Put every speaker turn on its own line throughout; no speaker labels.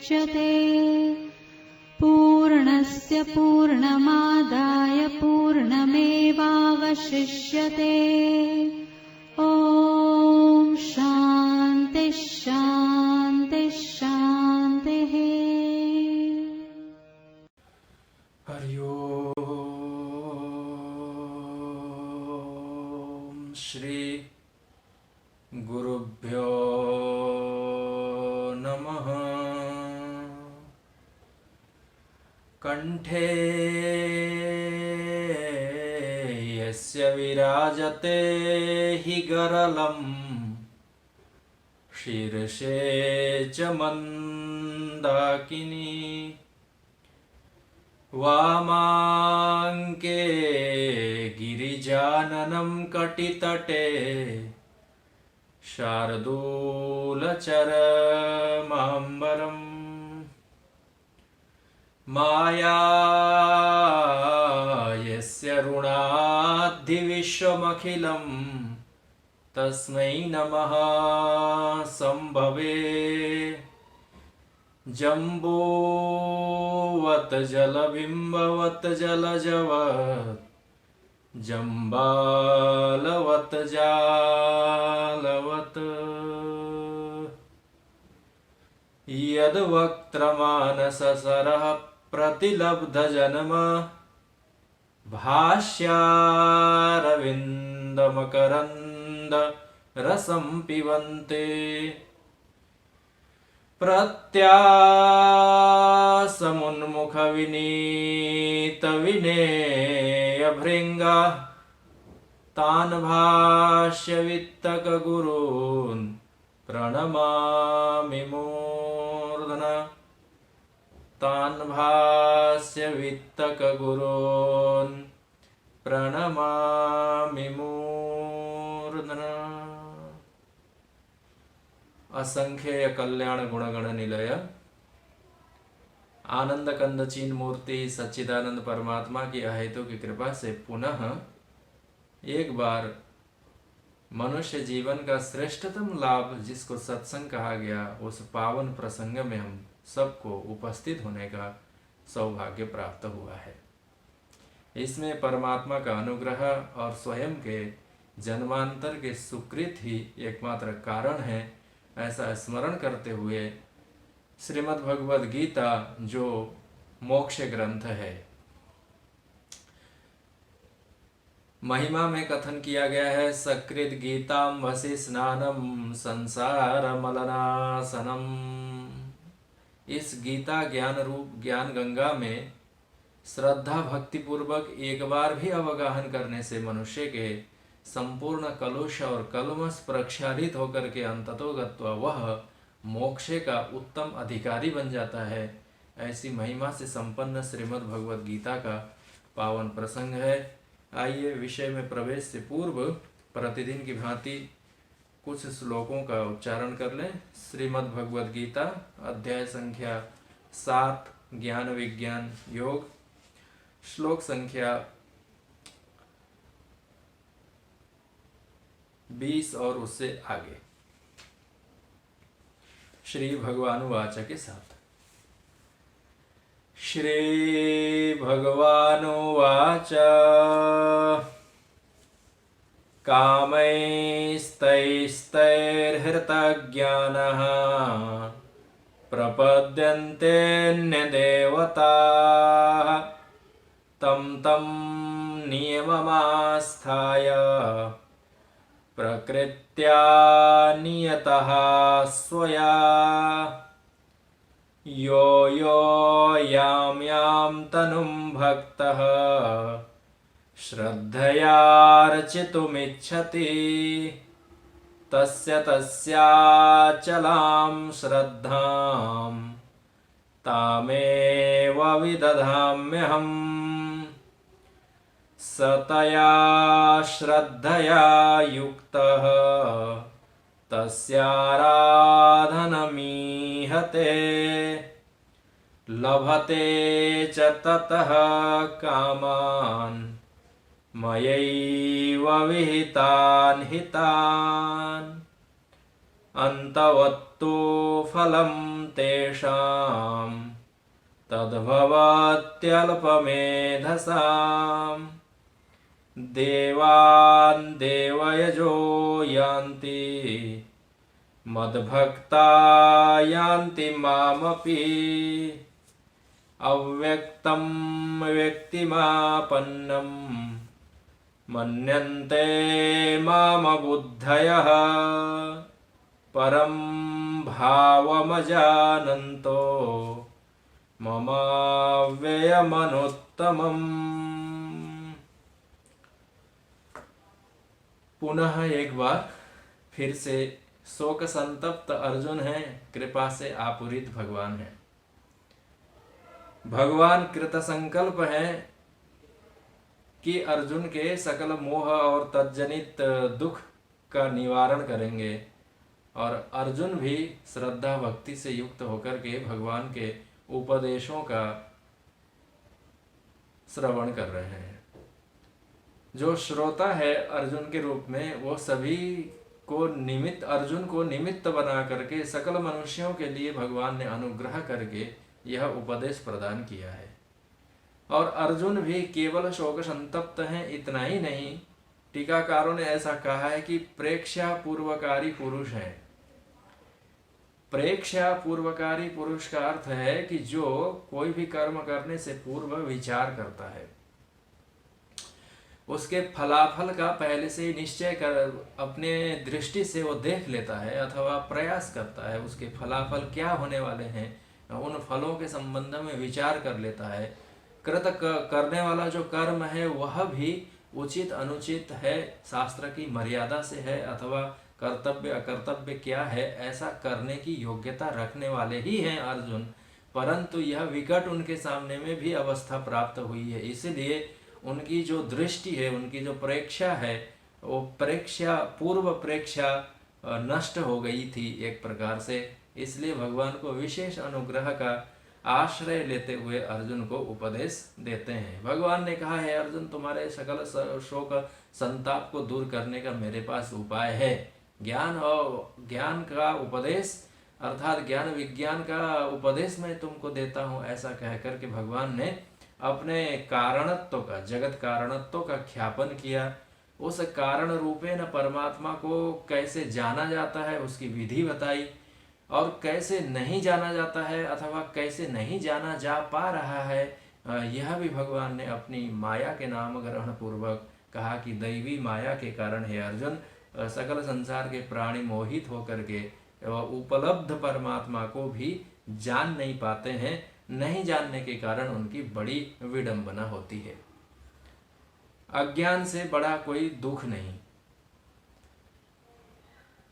मुच्यते। पूर्णस्य पूर्णमादाय पूर्णमेवावशिष्यते। ॐ शान्ति शान्ति शान्तिः।
हरि ओम। श्री गुरुभ्यो नमः। कंठे यस्य विराजते हि गरलम् शीर्षे च मंदाकिनी वामाङ्के गिरिजाननं कटितटे शार्दूलचरमाम्बरम् माया यस्य ऋणाद्धिविश्वमखिलं तस्मै नमः संभवे। जम्बूवत् जलबिम्बवत् जलजवत् जम्बालवत् जालवत् यद्वक्त्रमानससरः प्रतिलब्धजन्म भाष्यारविन्दमकरन्द रसं पिबन्ते प्रत्यासमुन्मुखविनीतविनेयभृङ्गा तान् भाष्यवित्तकगुरून् प्रणमामि मूर्धना। तान् भाष्यवित्तकगुरून् प्रणमामि मूर्धना। असंख्य कल्याण गुणगण निलय आनंद कंद चीन मूर्ति सच्चिदानंद परमात्मा की अहेतु की कृपा से पुनः एक बार मनुष्य जीवन का श्रेष्ठतम लाभ जिसको सत्संग कहा गया, उस पावन प्रसंग में हम सबको उपस्थित होने का सौभाग्य प्राप्त हुआ है। इसमें परमात्मा का अनुग्रह और स्वयं के जन्मांतर के सुकृत ही एकमात्र कारण है, ऐसा स्मरण करते हुए श्रीमद् भगवद गीता जो मोक्ष ग्रंथ है, महिमा में कथन किया गया है सकृत गीताम वसी स्नानम संसार मलनासनम। इस गीता ज्ञान रूप ज्ञान गंगा में श्रद्धा भक्ति पूर्वक एक बार भी अवगाहन करने से मनुष्य के संपूर्ण कलुष और कलमश प्रक्षालित होकर के अंततोगत्वा वह मोक्ष का उत्तम अधिकारी बन जाता है। ऐसी महिमा से संपन्न श्रीमद् भगवद गीता का पावन प्रसंग है। आइए विषय में प्रवेश से पूर्व प्रतिदिन की भांति कुछ श्लोकों का उच्चारण कर लें। श्रीमद् भगवद गीता अध्याय संख्या 7 ज्ञान विज्ञान योग, श्लोक संख्या 20 और उससे आगे। श्री भगवानुवाच के साथ। श्री भगवानुवाच कामैस्तैस्तैर्हृतज्ञानः प्रपद्यन्तेऽन्यदेवताः तं तं नियममास्थाय प्रकृत्या नियतः स्वया यो यो यां यां तनुं भक्तः श्रद्धयार्चितुमिच्छति तस्य तस्याचलां श्रद्धां तामेव विदधाम्यहम्। सतया श्रद्धया युक्तः तस्याराधनमीहते लभते च ततः कामान् मयैव विहितान् हितान्। अन्तवत्तो तत्तो फलं तेषां तद्भवत्यल्पमेधसाम् देवान् देवयजो यान्ति मद्भक्ता यान्ति मामपि अव्यक्तं व्यक्तिमापन्नं मन्यन्ते मामबुद्धयः परं भावमजानन्तो ममाव्ययमनुत्तमम्। पुनः एक बार फिर से शोक संतप्त अर्जुन है, कृपा से आपूरित भगवान है। भगवान कृत संकल्प है कि अर्जुन के सकल मोह और तज्जनित दुख का निवारण करेंगे, और अर्जुन भी श्रद्धा भक्ति से युक्त होकर के भगवान के उपदेशों का श्रवण कर रहे हैं। जो श्रोता है अर्जुन के रूप में, वो सभी को निमित्त, अर्जुन को निमित्त बना करके सकल मनुष्यों के लिए भगवान ने अनुग्रह करके यह उपदेश प्रदान किया है। और अर्जुन भी केवल शोक संतप्त हैं, इतना ही नहीं, टीकाकारों ने ऐसा कहा है कि प्रेक्षा पूर्वकारी पुरुष है। प्रेक्षा पूर्वकारी पुरुष का अर्थ है कि जो कोई भी कर्म करने से पूर्व विचार करता है, उसके फलाफल का पहले से ही निश्चय कर अपने दृष्टि से वो देख लेता है अथवा प्रयास करता है, उसके फलाफल क्या होने वाले हैं, उन फलों के संबंध में विचार कर लेता है। करने वाला जो कर्म है वह भी उचित अनुचित है, शास्त्र की मर्यादा से है, अथवा कर्तव्य अकर्तव्य क्या है, ऐसा करने की योग्यता रखने वाले ही हैं अर्जुन। परंतु यह विकट उनके सामने में भी अवस्था प्राप्त हुई है, इसलिए उनकी जो दृष्टि है, उनकी जो प्रेक्षा है, वो प्रेक्षा पूर्व प्रेक्षा नष्ट हो गई थी एक प्रकार से। इसलिए भगवान को विशेष अनुग्रह का आश्रय लेते हुए अर्जुन को उपदेश देते हैं। भगवान ने कहा है, अर्जुन तुम्हारे सकल शोक संताप को दूर करने का मेरे पास उपाय है। ज्ञान और ज्ञान का उपदेश अर्थात ज्ञान विज्ञान का उपदेश मैं तुमको देता हूँ, ऐसा कहकर के भगवान ने अपने कारणत्व का, जगत कारणत्व का ख्यापन किया। उस कारण रूपे न परमात्मा को कैसे जाना जाता है उसकी विधि बताई, और कैसे नहीं जाना जाता है अथवा कैसे नहीं जाना जा पा रहा है, यह भी भगवान ने अपनी माया के नाम ग्रहण पूर्वक कहा कि दैवी माया के कारण हे अर्जुन सकल संसार के प्राणी मोहित होकर के उपलब्ध परमात्मा को भी जान नहीं पाते हैं। नहीं जानने के कारण उनकी बड़ी विडंबना होती है। अज्ञान से बड़ा कोई दुख नहीं।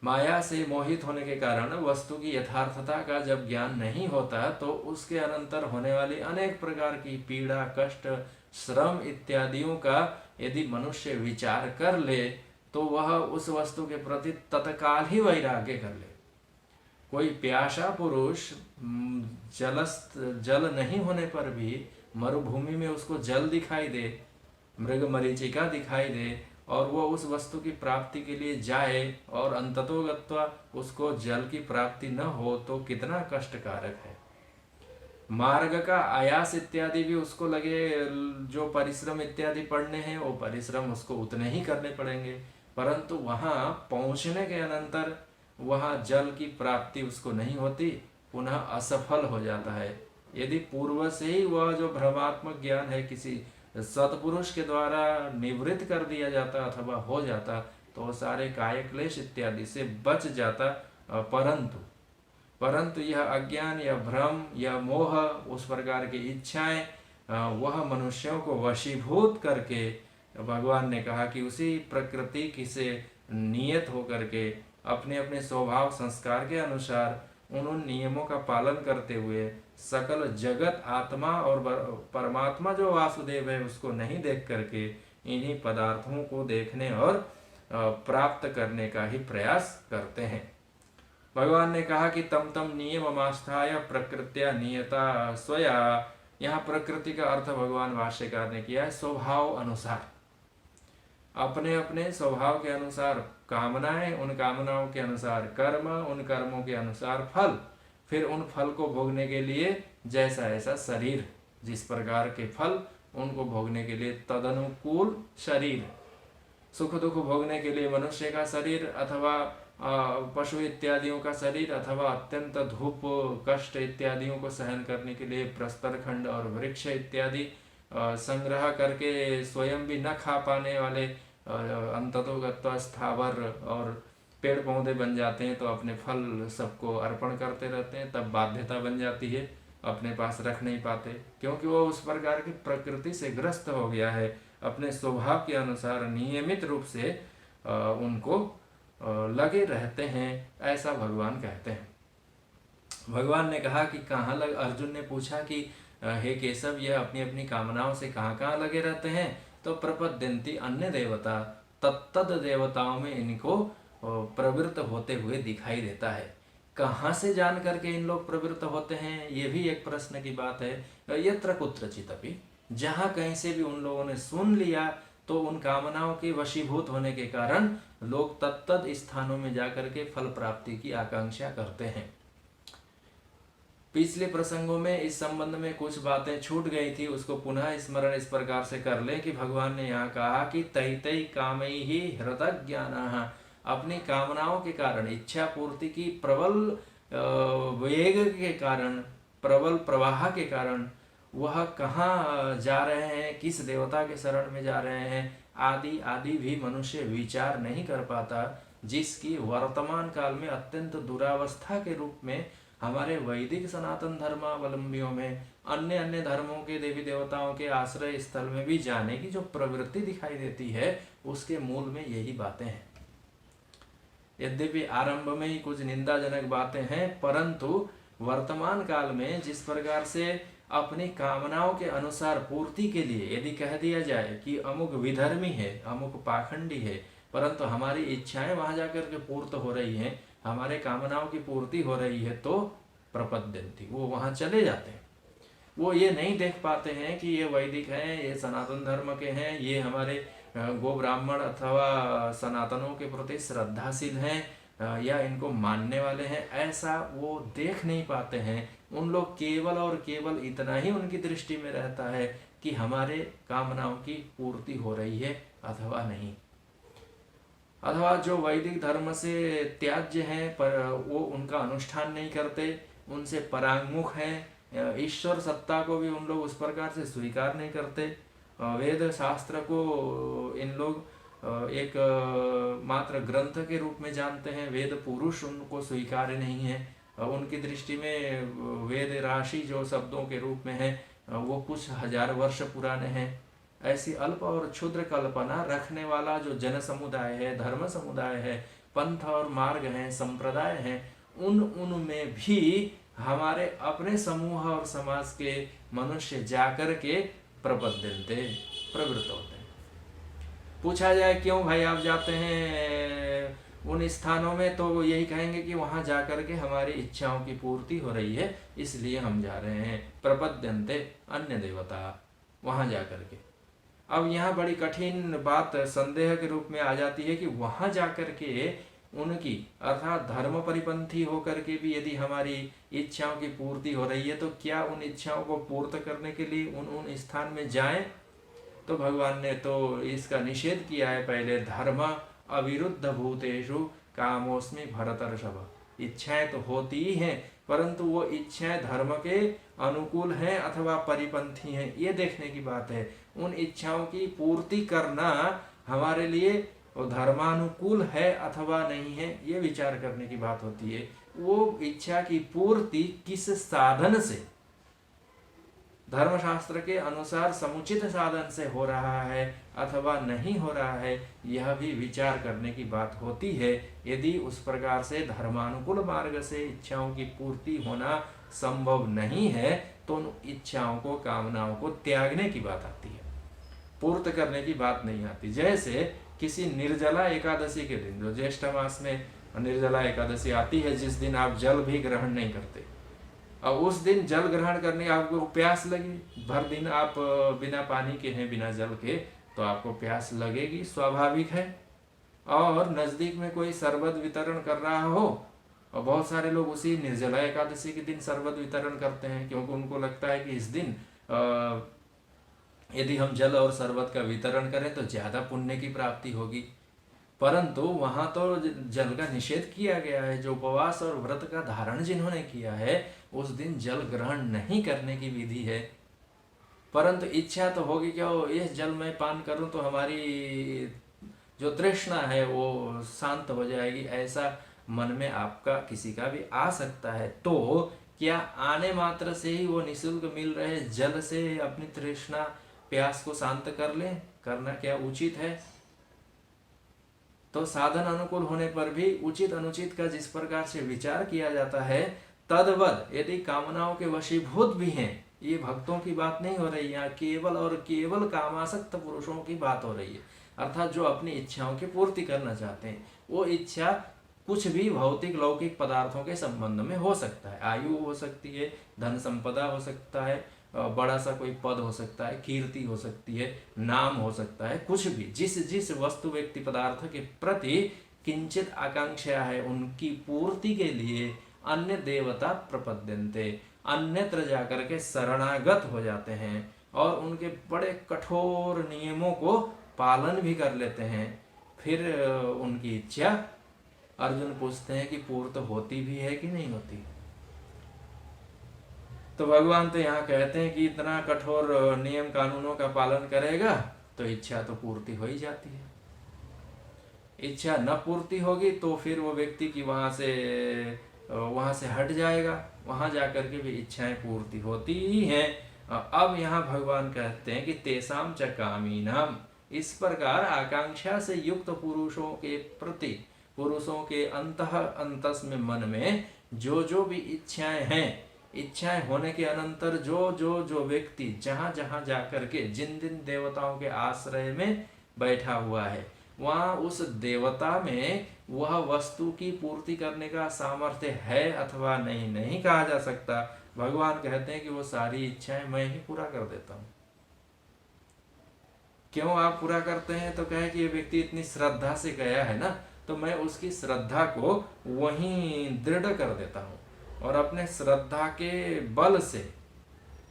माया से मोहित होने के कारण वस्तु की यथार्थता का जब ज्ञान नहीं होता तो उसके अनंतर होने वाली अनेक प्रकार की पीड़ा, कष्ट, श्रम इत्यादियों का यदि मनुष्य विचार कर ले तो वह उस वस्तु के प्रति तत्काल ही वैराग्य कर ले। कोई प्यासा पुरुष जल नहीं होने पर भी मरुभूमि में उसको जल दिखाई दे, मृग मरीचिका दिखाई दे, और वो उस वस्तु की प्राप्ति के लिए जाए और अंततोगत्वा उसको जल की प्राप्ति न हो तो कितना कष्टकारक है। मार्ग का आयास इत्यादि भी उसको लगे, जो परिश्रम इत्यादि पड़ने हैं वो परिश्रम उसको उतने ही करने पड़ेंगे, परंतु वहां पहुंचने के अनंतर वहां जल की प्राप्ति उसको नहीं होती, पुनः असफल हो जाता है। यदि पूर्व से ही वह जो भ्रमात्मक ज्ञान है किसी सत्पुरुष के द्वारा निवृत्त कर दिया जाता अथवा हो जाता तो सारे काय क्लेश इत्यादि से बच जाता, परंतु यह अज्ञान या भ्रम या मोह, उस प्रकार की इच्छाएं वह मनुष्यों को वशीभूत करके भगवान ने कहा कि उसी प्रकृति की से नियत होकर के अपने अपने स्वभाव संस्कार के अनुसार उन नियमों का पालन करते हुए सकल जगत आत्मा और परमात्मा जो वासुदेव है उसको नहीं देख करके इन्हीं पदार्थों को देखने और प्राप्त करने का ही प्रयास करते हैं। भगवान ने कहा कि तम तम नियममास्थाय प्रकृत्या नियता स्वया। यहाँ प्रकृति का अर्थ भगवान भाष्यकार ने किया है स्वभाव अनुसार। अपने अपने स्वभाव के अनुसार कामनाएं, उन कामनाओं के अनुसार कर्म, उन कर्मों के अनुसार फल, फिर उन फल को भोगने के लिए जैसा ऐसा शरीर, जिस प्रकार के फल उनको भोगने के लिए तदनुकूल शरीर, सुख दुख भोगने के लिए मनुष्य का शरीर अथवा पशु इत्यादियों का शरीर, अथवा अत्यंत धूप कष्ट इत्यादियों को सहन करने के लिए प्रस्तर खंड और वृक्ष इत्यादि संग्रह करके स्वयं भी न खा पाने वाले अंततोगत्वा स्थावर और पेड़ पौधे बन जाते हैं, तो अपने फल सबको अर्पण करते रहते हैं। तब बाध्यता बन जाती है, अपने पास रख नहीं पाते, क्योंकि वो उस प्रकार की प्रकृति से ग्रस्त हो गया है। अपने स्वभाव के अनुसार नियमित रूप से उनको लगे रहते हैं, ऐसा भगवान कहते हैं। भगवान ने कहा कि कहाँ लग, अर्जुन ने पूछा कि हे केशव, यह अपनी अपनी कामनाओं से कहाँ कहाँ लगे रहते हैं? तो प्रपद्यन्ति अन्य देवता, तत्तद देवताओं में इनको प्रवृत्त होते हुए दिखाई देता है। कहाँ से जान करके इन लोग प्रवृत्त होते हैं, ये भी एक प्रश्न की बात है। यत्र कुत्रचित अपि, जहाँ कहीं से भी उन लोगों ने सुन लिया, तो उन कामनाओं के वशीभूत होने के कारण लोग तत्तद स्थानों में जाकर के फल प्राप्ति की आकांक्षा करते हैं। पिछले प्रसंगों में इस संबंध में कुछ बातें छूट गई थी, उसको पुनः स्मरण इस प्रकार से कर ले कि भगवान ने यहाँ कहा कि तैतै कामैहि हृतज्ञानाः, अपनी कामनाओं के कारण, इच्छा पूर्ति की प्रबल वेग के कारण, प्रबल प्रवाह के कारण वह कहाँ जा रहे हैं, किस देवता के शरण में जा रहे हैं, आदि आदि भी मनुष्य विचार नहीं कर पाता, जिसकी वर्तमान काल में अत्यंत दुरावस्था के रूप में हमारे वैदिक सनातन धर्मावलंबियों में अन्य अन्य धर्मों के देवी देवताओं के आश्रय स्थल में भी जाने की जो प्रवृत्ति दिखाई देती है, उसके मूल में यही बातें हैं। यद्यपि आरंभ में ही कुछ निंदाजनक बातें हैं, परंतु वर्तमान काल में जिस प्रकार से अपनी कामनाओं के अनुसार पूर्ति के लिए यदि कह दिया जाए कि अमुक विधर्मी है, अमुक पाखंडी है, परंतु हमारी इच्छाएं वहां जाकर के पूर्त हो रही हैं, हमारे कामनाओं की पूर्ति हो रही है, तो प्रपद्यन्ति, वो वहां चले जाते हैं। वो ये नहीं देख पाते हैं कि ये वैदिक हैं, ये सनातन धर्म के हैं, ये हमारे गो ब्राह्मण अथवा सनातनों के प्रति श्रद्धाशील हैं या इनको मानने वाले हैं, ऐसा वो देख नहीं पाते हैं। उन लोग केवल और केवल इतना ही उनकी दृष्टि में रहता है कि हमारे कामनाओं की पूर्ति हो रही है अथवा नहीं, अथवा जो वैदिक धर्म से त्याज्य हैं पर वो उनका अनुष्ठान नहीं करते, उनसे परांगमुख हैं, ईश्वर सत्ता को भी उन लोग उस प्रकार से स्वीकार नहीं करते, वेद शास्त्र को इन लोग एक मात्र ग्रंथ के रूप में जानते हैं, वेद पुरुष उनको स्वीकार नहीं है, उनकी दृष्टि में वेद राशि जो शब्दों के रूप में है वो कुछ हजार वर्ष पुराने हैं। ऐसी अल्प और क्षुद्र कल्पना रखने वाला जो जन समुदाय है, धर्म समुदाय है, पंथ और मार्ग हैं, संप्रदाय हैं, उनमें भी हमारे अपने समूह और समाज के मनुष्य जाकर के प्रबद्धन्ते, प्रवृत्त होते हैं। पूछा जाए क्यों भाई आप जाते हैं उन स्थानों में, तो वो यही कहेंगे कि वहां जाकर के हमारी इच्छाओं की पूर्ति हो रही है, इसलिए हम जा रहे हैं। प्रपद्यन्ते अन्य देवता, वहां जाकर के। अब यहाँ बड़ी कठिन बात संदेह के रूप में आ जाती है कि वहां जाकर के उनकी अर्थात धर्म परिपंथी होकर के भी यदि हमारी इच्छाओं की पूर्ति हो रही है, तो क्या उन इच्छाओं को पूर्ण करने के लिए उन स्थान में जाएं? तो भगवान ने तो इसका निषेध किया है पहले, धर्म अविरुद्ध भूतेषु कामोस्मि भरतर्षभ। इच्छाएं तो होती ही हैं, परंतु वो इच्छाएं धर्म के अनुकूल हैं अथवा परिपंथी हैं, ये देखने की बात है। उन इच्छाओं की पूर्ति करना हमारे लिए धर्मानुकूल है अथवा नहीं है, ये विचार करने की बात होती है। वो इच्छा की पूर्ति किस साधन से, धर्मशास्त्र के अनुसार समुचित साधन से हो रहा है अथवा नहीं हो रहा है, यह भी विचार करने की बात होती है। यदि उस प्रकार से धर्मानुकूल मार्ग से इच्छाओं की पूर्ति होना संभव नहीं है, तो उन इच्छाओं को, कामनाओं को त्यागने की बात आती है, पूर्त करने की बात नहीं आती। जैसे किसी निर्जला एकादशी के दिन, जो ज्येष्ठ मास में निर्जला एकादशी आती है, जिस दिन आप जल भी ग्रहण नहीं करते, और उस दिन जल ग्रहण करने आपको प्यास लगी, भर दिन आप बिना पानी के हैं, बिना जल के तो आपको प्यास लगेगी, स्वाभाविक है। और नज़दीक में कोई शरबत वितरण कर रहा हो, और बहुत सारे लोग उसी निर्जला एकादशी के दिन शरबत वितरण करते हैं, क्योंकि उनको लगता है कि इस दिन यदि हम जल और शरबत का वितरण करें तो ज़्यादा पुण्य की प्राप्ति होगी। परंतु वहाँ तो जल का निषेध किया गया है। जो उपवास और व्रत का धारण जिन्होंने किया है उस दिन जल ग्रहण नहीं करने की विधि है। परंतु इच्छा तो होगी क्या, इस जल में पान करूं तो हमारी जो तृष्णा है वो शांत हो जाएगी, ऐसा मन में आपका किसी का भी आ सकता है। तो क्या आने मात्र से ही वो निःशुल्क मिल रहे जल से अपनी तृष्णा प्यास को शांत कर लें? करना क्या उचित है? तो साधन अनुकूल होने पर भी उचित अनुचित का जिस प्रकार से विचार किया जाता है, तद्वद यदि कामनाओं के वशीभूत भी हैं, ये भक्तों की बात नहीं हो रही, यहाँ केवल और केवल कामासक्त पुरुषों की बात हो रही है। अर्थात जो अपनी इच्छाओं की पूर्ति करना चाहते हैं, वो इच्छा कुछ भी भौतिक लौकिक पदार्थों के संबंध में हो सकता है। आयु हो सकती है, धन संपदा हो सकता है, बड़ा सा कोई पद हो सकता है, कीर्ति हो सकती है, नाम हो सकता है, कुछ भी जिस जिस वस्तु व्यक्ति पदार्थ के प्रति किंचित आकांक्षा है, उनकी पूर्ति के लिए अन्य देवता प्रपद्यन्ते, अन्यत्र जाकर के शरणागत हो जाते हैं और उनके बड़े कठोर नियमों को पालन भी कर लेते हैं। फिर उनकी इच्छा अर्जुन पूछते हैं कि पूर्त होती भी है कि नहीं होती। तो भगवान तो यहाँ कहते हैं कि इतना कठोर नियम कानूनों का पालन करेगा तो इच्छा तो पूर्ति हो ही जाती है। इच्छा न पूर्ति होगी तो फिर वो व्यक्ति की वहां से हट जाएगा, वहां जाकर के भी इच्छाएं पूर्ति होती ही हैं। अब यहाँ भगवान कहते हैं कि तेसाम च कामीनाम, इस प्रकार आकांक्षा से युक्त पुरुषों के प्रति, पुरुषों के अंतस में मन में जो भी इच्छाएं हैं, इच्छाएं होने के अनंतर जो व्यक्ति जहां जहां जाकर के जिन देवताओं के आश्रय में बैठा हुआ है, वहां उस देवता में वह वस्तु की पूर्ति करने का सामर्थ्य है अथवा नहीं कहा जा सकता। भगवान कहते हैं कि वो सारी इच्छाएं मैं ही पूरा कर देता हूं। क्यों आप पूरा करते हैं? तो कहे कि ये व्यक्ति इतनी श्रद्धा से गया है ना, तो मैं उसकी श्रद्धा को वहीं दृढ़ कर देता हूं और अपने श्रद्धा के बल से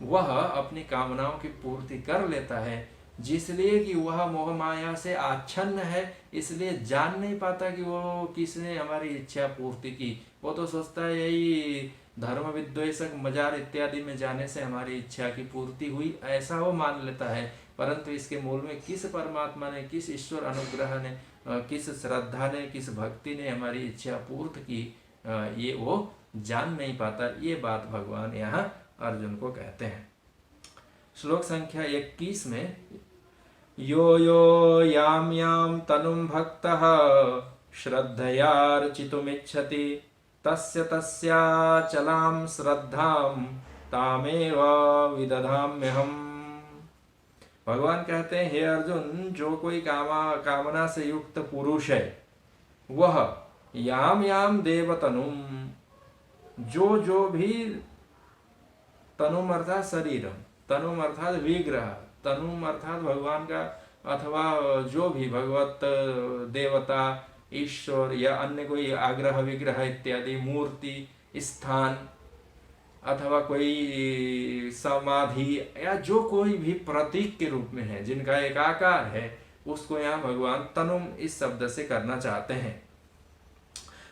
वह अपनी कामनाओं की पूर्ति कर लेता है। जिसलिए कि वह मोह माया से आच्छन्न है, इसलिए जान नहीं पाता कि वो किसने हमारी इच्छा पूर्ति की। वो तो सोचता है यही धर्म विद्वेषक मजार इत्यादि में जाने से हमारी इच्छा की पूर्ति हुई, ऐसा वो मान लेता है। परंतु इसके मूल में किस परमात्मा ने, किस ईश्वर अनुग्रह ने, किस श्रद्धा ने, किस भक्ति ने हमारी इच्छा पूर्ति की, ये वो जान नहीं पाता। ये बात भगवान यहाँ अर्जुन को कहते हैं। श्लोक संख्या 21 में यो यो याम याम तनुम भक्तः श्रद्धयार्चितुमिच्छति तस्य तस्याचलां श्रद्धां तामेव विदधाम्यहम्। भगवान कहते हैं, हे अर्जुन, जो कोई कामना से युक्त पुरुष है वह याम याम देवतनुम, जो भी तनुम अर्थात शरीरम, तनुम अर्थात विग्रह, तनुम अर्थात भगवान का अथवा जो भी भगवत देवता ईश्वर या अन्य कोई आग्रह विग्रह इत्यादि मूर्ति स्थान अथवा कोई समाधि या जो कोई भी प्रतीक के रूप में है जिनका एक आकार है, उसको यहाँ भगवान तनुम इस शब्द से करना चाहते हैं।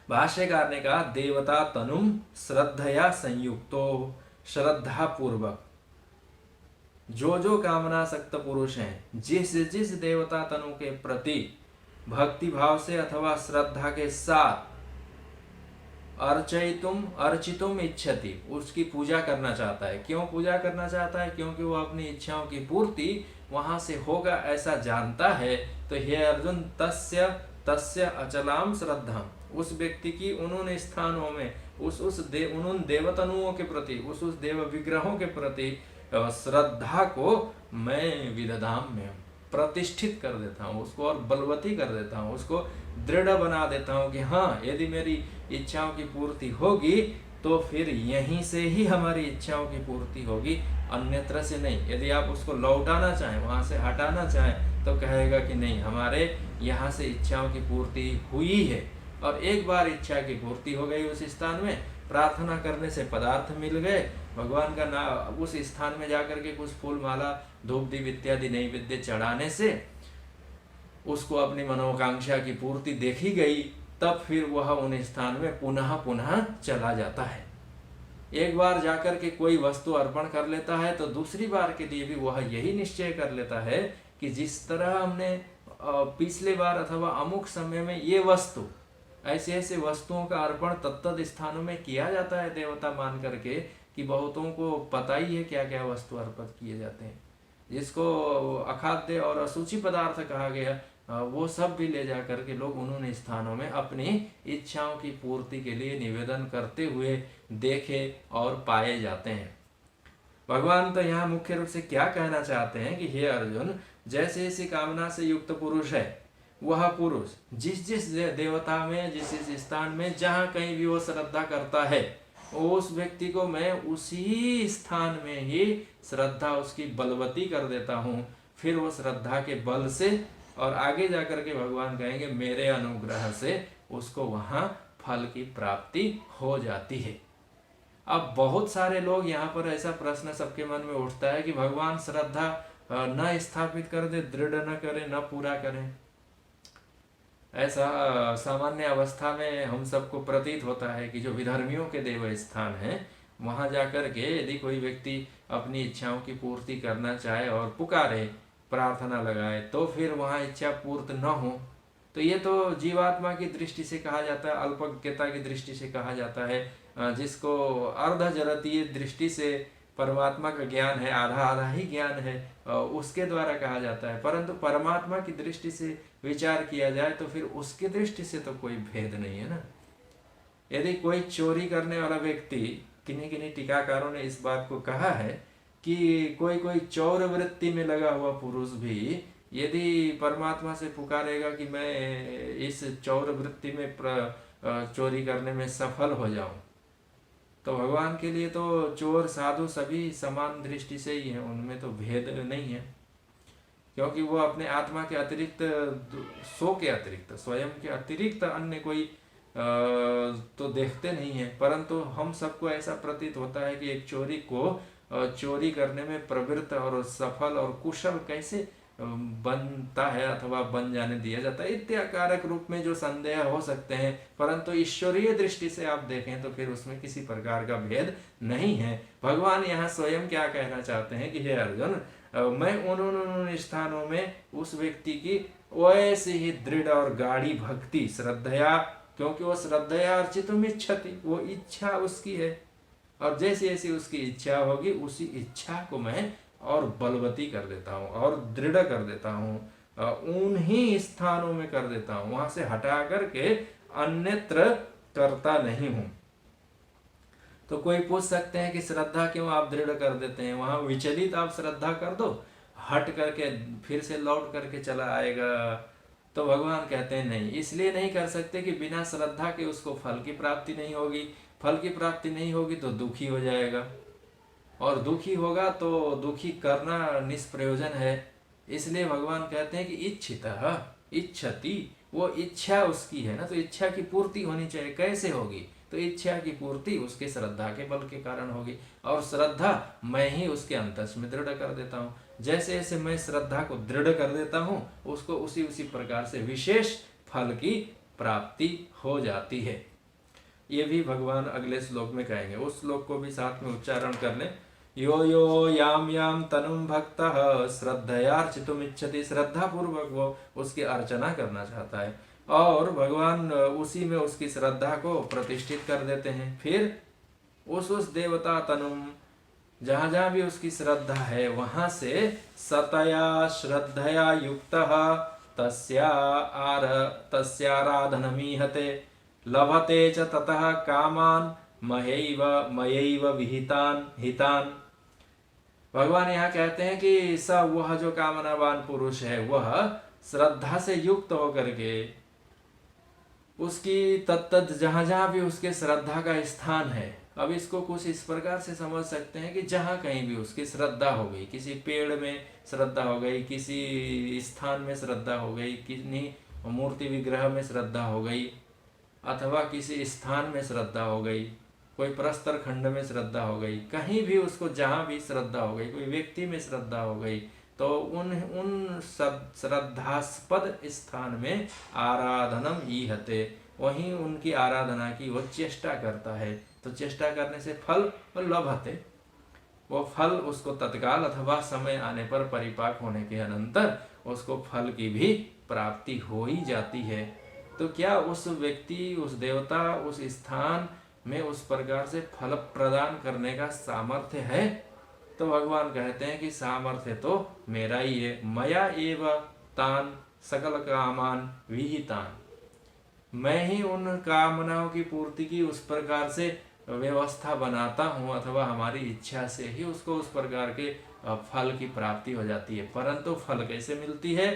भाष्यकार ने कहा देवता तनुम श्रद्धया संयुक्तो, श्रद्धा पूर्वक जो कामनासक्त पुरुष हैं जिस जिस देवता तनु के प्रति भक्ति भाव से अथवा श्रद्धा के साथ अर्चितुम इच्छति, उसकी पूजा करना चाहता है। क्यों पूजा करना चाहता है? क्योंकि वो अपनी इच्छाओं की पूर्ति वहां से होगा ऐसा जानता है। तो हे अर्जुन, तस्य अचलाम श्रद्धा, उस व्यक्ति की उन स्थानों में उन देवतनुओं के प्रति, उस देव विग्रहों के प्रति श्रद्धा को मैं विदधाम में प्रतिष्ठित कर देता हूँ, उसको और बलवती कर देता हूँ, उसको दृढ़ बना देता हूँ कि हाँ, यदि मेरी इच्छाओं की पूर्ति होगी तो फिर यहीं से ही हमारी इच्छाओं की पूर्ति होगी, अन्यत्र से नहीं। यदि आप उसको लौटाना चाहें, वहां से हटाना चाहें, तो कहेगा कि नहीं, हमारे यहाँ से इच्छाओं की पूर्ति हुई है। और एक बार इच्छा की पूर्ति हो गई उस स्थान में, प्रार्थना करने से पदार्थ मिल गए, भगवान का नाम उस स्थान में जाकर के कुछ फूल माला धूप दीप इत्यादि नैवेद्य चढ़ाने से उसको अपनी मनोकांक्षा की पूर्ति देखी गई, तब फिर वह उन स्थान में पुनः पुनः चला जाता है। एक बार जाकर के कोई वस्तु अर्पण कर लेता है तो दूसरी बार के लिए भी वह यही निश्चय कर लेता है कि जिस तरह हमने पिछले बार अथवा अमुक समय में ये वस्तु, ऐसे ऐसे वस्तुओं का अर्पण तत्त स्थानों में किया जाता है देवता मान करके, कि बहुतों को पता ही है क्या क्या वस्तु अर्पण किए जाते हैं। जिसको अखाद्य और अशुचि पदार्थ कहा गया, वो सब भी ले जा करके लोग उन्होंने स्थानों में अपनी इच्छाओं की पूर्ति के लिए निवेदन करते हुए देखे और पाए जाते हैं। भगवान तो यहाँ मुख्य रूप से क्या कहना चाहते हैं कि हे अर्जुन, जैसे इसी कामना से युक्त पुरुष है, वह पुरुष जिस जिस देवता में, जिस जिस स्थान में, जहाँ कहीं भी वो श्रद्धा करता है, उस व्यक्ति को मैं उसी स्थान में ही श्रद्धा उसकी बलवती कर देता हूँ। फिर वो श्रद्धा के बल से और आगे जाकर के भगवान कहेंगे मेरे अनुग्रह से उसको वहाँ फल की प्राप्ति हो जाती है। अब बहुत सारे लोग यहाँ पर ऐसा प्रश्न सबके मन में उठता है कि भगवान श्रद्धा न स्थापित कर दे, दृढ़ न करे, न पूरा करें। ऐसा सामान्य अवस्था में हम सबको प्रतीत होता है कि जो विधर्मियों के देव स्थान है, वहां जाकर के यदि कोई व्यक्ति अपनी इच्छाओं की पूर्ति करना चाहे और पुकारे, प्रार्थना लगाए, तो फिर वहां इच्छा पूर्त न हो, तो ये तो जीवात्मा की दृष्टि से कहा जाता है, अल्पज्ञता की दृष्टि से कहा जाता है, जिसको अर्ध जरतीय दृष्टि से परमात्मा का ज्ञान है, आधा आधा ही ज्ञान है, उसके द्वारा कहा जाता है। परंतु परमात्मा की दृष्टि से विचार किया जाए तो फिर उसकी दृष्टि से तो कोई भेद नहीं है ना। यदि कोई चोरी करने वाला व्यक्ति, किन्हीं किन्हीं टीकाकारों ने इस बात को कहा है कि कोई कोई चौर वृत्ति में लगा हुआ पुरुष भी यदि परमात्मा से पुकारेगा कि मैं इस चौर वृत्ति में चोरी करने में सफल हो जाऊं, तो भगवान के लिए तो चोर साधु सभी समान दृष्टि से ही है, उनमें तो भेद नहीं है, क्योंकि वो अपने आत्मा के अतिरिक्त, सो के अतिरिक्त, स्वयं के अतिरिक्त अन्य कोई तो देखते नहीं है। परंतु हम सबको ऐसा प्रतीत होता है कि एक चोरी को चोरी करने में प्रवृत्त और सफल और कुशल कैसे बनता है अथवा बन जाने दिया जाता है, इत्याकारक रूप में जो संदेह हो सकते हैं, परंतु ईश्वरीय दृष्टि से आप देखें तो फिर उसमें किसी प्रकार का भेद नहीं है। भगवान यहाँ स्वयं क्या कहना चाहते हैं कि हे अर्जुन, मैं उन स्थानों में उस व्यक्ति की वैसे ही दृढ़ और गाढ़ी भक्ति, श्रद्धया, क्योंकि वो श्रद्धया अर्चितुम इच्छति, वो इच्छा उसकी है, और जैसी जैसी उसकी इच्छा होगी उसी इच्छा को मैं और बलवती कर देता हूँ और दृढ़ कर देता हूँ, उन्हीं स्थानों में कर देता हूँ, वहां से हटा करके अन्यत्र करता नहीं हूँ। तो कोई पूछ सकते हैं कि श्रद्धा क्यों आप दृढ़ कर देते हैं, वहां विचलित आप श्रद्धा कर दो, हट करके फिर से लौट करके चला आएगा। तो भगवान कहते हैं नहीं, इसलिए नहीं कर सकते कि बिना श्रद्धा के उसको फल की प्राप्ति नहीं होगी, फल की प्राप्ति नहीं होगी तो दुखी हो जाएगा, और दुखी होगा तो दुखी करना निष्प्रयोजन है। इसलिए भगवान कहते हैं कि इच्छितः इच्छति, वो इच्छा उसकी है ना, तो इच्छा की पूर्ति होनी चाहिए। कैसे होगी, तो इच्छा की पूर्ति उसके श्रद्धा के बल के कारण होगी, और श्रद्धा मैं ही उसके अंतस में दृढ़ कर देता हूँ। जैसे जैसे मैं श्रद्धा को दृढ़ कर देता हूँ, उसको उसी उसी प्रकार से विशेष फल की प्राप्ति हो जाती है। ये भी भगवान अगले श्लोक में कहेंगे, उस श्लोक को भी साथ में उच्चारण कर लें। यो यो याम याम तनुम भक्तः श्रद्धयार्चितुम इच्छति, श्रद्धा पूर्वक वो उसकी अर्चना करना चाहता है, और भगवान उसी में उसकी श्रद्धा को प्रतिष्ठित कर देते हैं। फिर उस देवता तनुम, जहां जहां भी उसकी श्रद्धा है, वहां से सतया श्रद्धया युक्तः तस्याराधनमीहते लभते च ततः कामान मयैव विहितान हितान। भगवान यहाँ कहते हैं कि सब वह जो कामनावान पुरुष है, वह श्रद्धा से युक्त होकर के उसकी तत्त जहां जहां भी उसके श्रद्धा का स्थान है, अब इसको कुछ इस प्रकार से समझ सकते हैं कि जहाँ कहीं भी उसकी श्रद्धा हो गई, किसी पेड़ में श्रद्धा हो गई, किसी स्थान में श्रद्धा हो गई, किसी मूर्ति विग्रह में श्रद्धा हो गई, अथवा किसी स्थान में श्रद्धा हो गई, कोई प्रस्तर खंड में श्रद्धा हो गई, कहीं भी उसको जहाँ भी श्रद्धा हो गई, कोई व्यक्ति में श्रद्धा हो गई, तो उन सब श्रद्धास्पद स्थान में आराधनम ईहते, वहीं उनकी आराधना की वो चेष्टा करता है। तो चेष्टा करने से फल लभते, वो फल उसको तत्काल अथवा समय आने पर परिपाक होने के अनंतर उसको फल की भी प्राप्ति हो ही जाती है। तो क्या उस व्यक्ति, उस देवता, उस स्थान में उस प्रकार से फल प्रदान करने का सामर्थ्य है? तो भगवान कहते हैं कि सामर्थ्य तो मेरा ही है। मया एव तान सकल कामान विहितान, मैं ही उन कामनाओं की पूर्ति की उस प्रकार से व्यवस्था बनाता हूँ, अथवा हमारी इच्छा से ही उसको उस प्रकार के फल की प्राप्ति हो जाती है। परंतु फल कैसे मिलती है?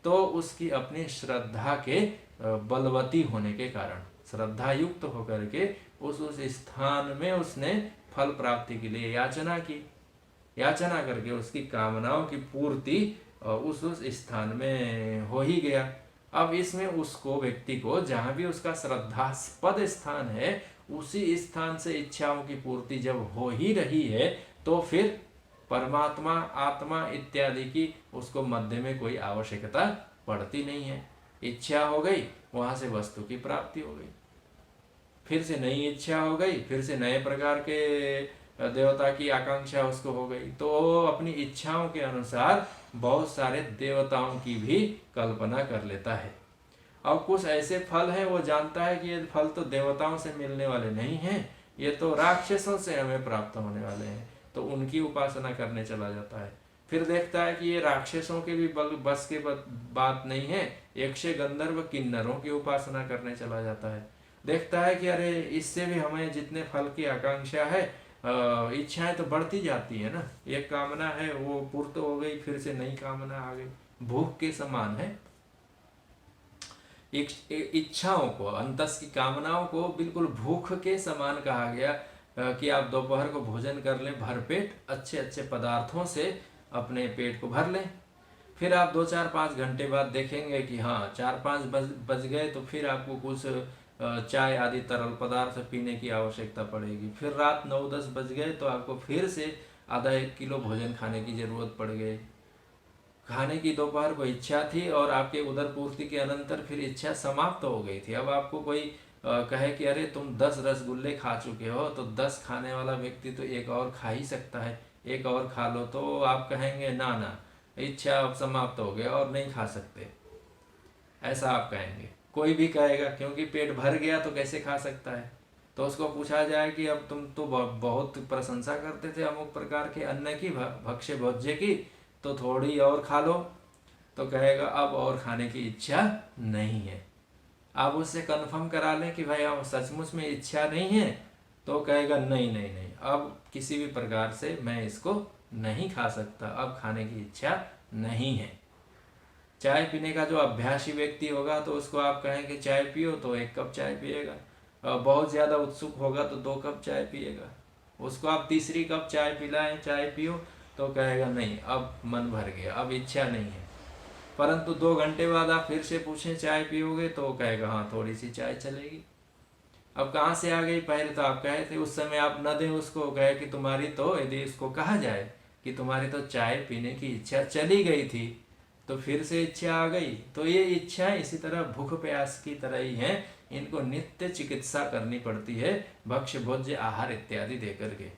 तो उसकी अपनी श्रद्धा के बलवती होने के कारण, श्रद्धा युक्त होकर के उस स्थान में उसने फल प्राप्ति के लिए याचना की, याचना करके उसकी कामनाओं की पूर्ति उस स्थान में हो ही गया। अब इसमें उसको, व्यक्ति को, जहाँ भी उसका श्रद्धास्पद स्थान है, उसी स्थान से इच्छाओं की पूर्ति जब हो ही रही है, तो फिर परमात्मा, आत्मा इत्यादि की उसको मध्य में कोई आवश्यकता पड़ती नहीं है। इच्छा हो गई, वहां से वस्तु की प्राप्ति हो गई, फिर से नई इच्छा हो गई, फिर से नए प्रकार के देवता की आकांक्षा उसको हो गई, तो अपनी इच्छाओं के अनुसार बहुत सारे देवताओं की भी कल्पना कर लेता है। और कुछ ऐसे फल हैं, वो जानता है कि ये फल तो देवताओं से मिलने वाले नहीं हैं, ये तो राक्षसों से हमें प्राप्त होने वाले हैं, तो उनकी उपासना करने चला जाता है। फिर देखता है कि ये राक्षसों के भी बस के बात नहीं है, यक्ष गंधर्व किन्नरों की उपासना करने चला जाता है। देखता है कि अरे इससे भी हमें जितने फल की आकांक्षा है, इच्छाएं तो बढ़ती जाती है ना, एक कामना है वो पूर्त हो गई, फिर से नई कामना आ गई, भूख के समान है। इच्छाओं को, अंतस की कामनाओं को बिल्कुल भूख के समान कहा गया कि आप दोपहर को भोजन कर लें भरपेट, अच्छे अच्छे पदार्थों से अपने पेट को भर लें, फिर आप 2-4-5 घंटे बाद देखेंगे कि हाँ 4-5 बज गए, तो फिर आपको कुछ चाय आदि तरल पदार्थ पीने की आवश्यकता पड़ेगी। फिर रात 9-10 बज गए तो आपको फिर से आधा 1 किलो भोजन खाने की जरूरत पड़ गई। खाने की दोपहर को इच्छा थी और आपके उदर पूर्ति के अनंतर फिर इच्छा समाप्त हो गई थी। अब आपको कोई कहे कि अरे तुम 10 रसगुल्ले खा चुके हो, तो 10 खाने वाला व्यक्ति तो एक और खा ही सकता है, एक और खा लो, तो आप कहेंगे ना ना, इच्छा अब समाप्त हो गई और नहीं खा सकते, ऐसा आप कहेंगे। कोई भी कहेगा, क्योंकि पेट भर गया तो कैसे खा सकता है। तो उसको पूछा जाए कि अब तुम तो बहुत प्रशंसा करते थे अमुक प्रकार के अन्न की, भक्ष्य भोज्य की, तो थोड़ी और खा लो, तो कहेगा अब और खाने की इच्छा नहीं है। आप उससे कंफर्म करा लें कि भाई अब सचमुच में इच्छा नहीं है, तो कहेगा नहीं नहीं नहीं, अब किसी भी प्रकार से मैं इसको नहीं खा सकता, अब खाने की इच्छा नहीं है। चाय पीने का जो अभ्यासी व्यक्ति होगा, तो उसको आप कहें कि चाय पियो, तो 1 कप चाय पिएगा। बहुत ज़्यादा उत्सुक होगा तो 2 कप चाय पिएगा। उसको आप तीसरी कप चाय पिलाएं, चाय पियो, तो कहेगा नहीं अब मन भर गया, अब इच्छा नहीं है। परंतु 2 घंटे बाद आप फिर से पूछें चाय पियोगे, तो कहेगा हाँ थोड़ी सी चाय चलेगी। अब कहाँ से आ गई? पहले तो आप कहे थे, उस समय आप न दें उसको, कहे कि तुम्हारी तो, यदि इसको कहा जाए कि तुम्हारी तो चाय पीने की इच्छा चली गई थी, तो फिर से इच्छा आ गई। तो ये इच्छा इसी तरह भूख प्यास की तरह ही है, इनको नित्य चिकित्सा करनी पड़ती है, भक्ष्य भोज्य आहार इत्यादि देकर के।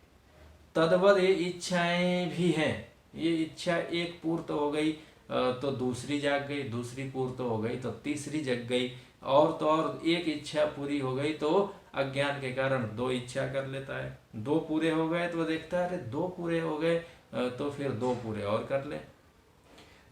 तद्वत ये इच्छाएं भी हैं। ये इच्छा एक पूर्त हो गई तो दूसरी जाग गई, दूसरी पूर्त हो गई तो तीसरी जग गई, और तो और एक इच्छा पूरी हो गई तो अज्ञान के कारण 2 इच्छा कर लेता है। 2 पूरे हो गए तो देखता है अरे 2 पूरे हो गए, तो फिर 2 पूरे और कर ले।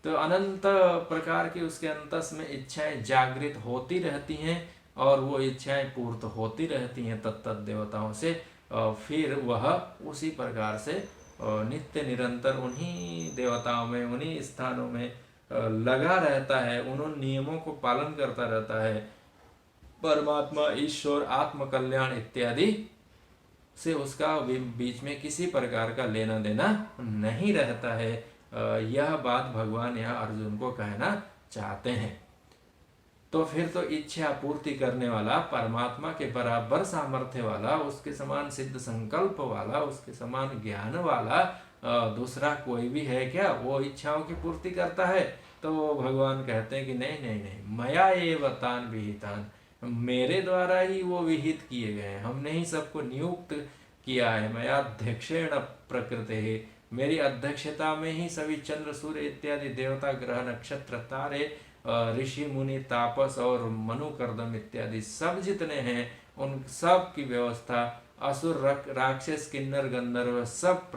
तो अनंत प्रकार की उसके अंतस में इच्छाएं जागृत होती रहती हैं, और वो इच्छाएं पूर्त होती रहती हैं तत्त देवताओं से। फिर वह उसी प्रकार से नित्य निरंतर उन्हीं देवताओं में, उन्हीं स्थानों में लगा रहता है, उन नियमों को पालन करता रहता है। परमात्मा, ईश्वर, आत्म कल्याण इत्यादि से उसका बीच में किसी प्रकार का लेना देना नहीं रहता है। यह बात भगवान यहाँ अर्जुन को कहना चाहते हैं। तो फिर तो इच्छा पूर्ति करने वाला, परमात्मा के बराबर सामर्थ्य वाला, उसके समान सिद्ध संकल्प वाला, उसके समान ज्ञान वाला दूसरा कोई भी है क्या वो इच्छाओं की पूर्ति करता है? तो भगवान कहते हैं कि नहीं नहीं नहीं, मया एव तान विहितान, मेरे द्वारा ही वो विहित किए गए हैं। हमने ही सबको नियुक्त किया है। मया अध्यक्षेण प्रकृति है, मेरी अध्यक्षता में ही सभी चंद्र सूर्य इत्यादि देवता ग्रह नक्षत्र तारे ऋषि मुनि तापस और मनुकर्दम इत्यादि सब जितने हैं उन सब की व्यवस्था, असुर राक्षस किन्नर गंधर्व सब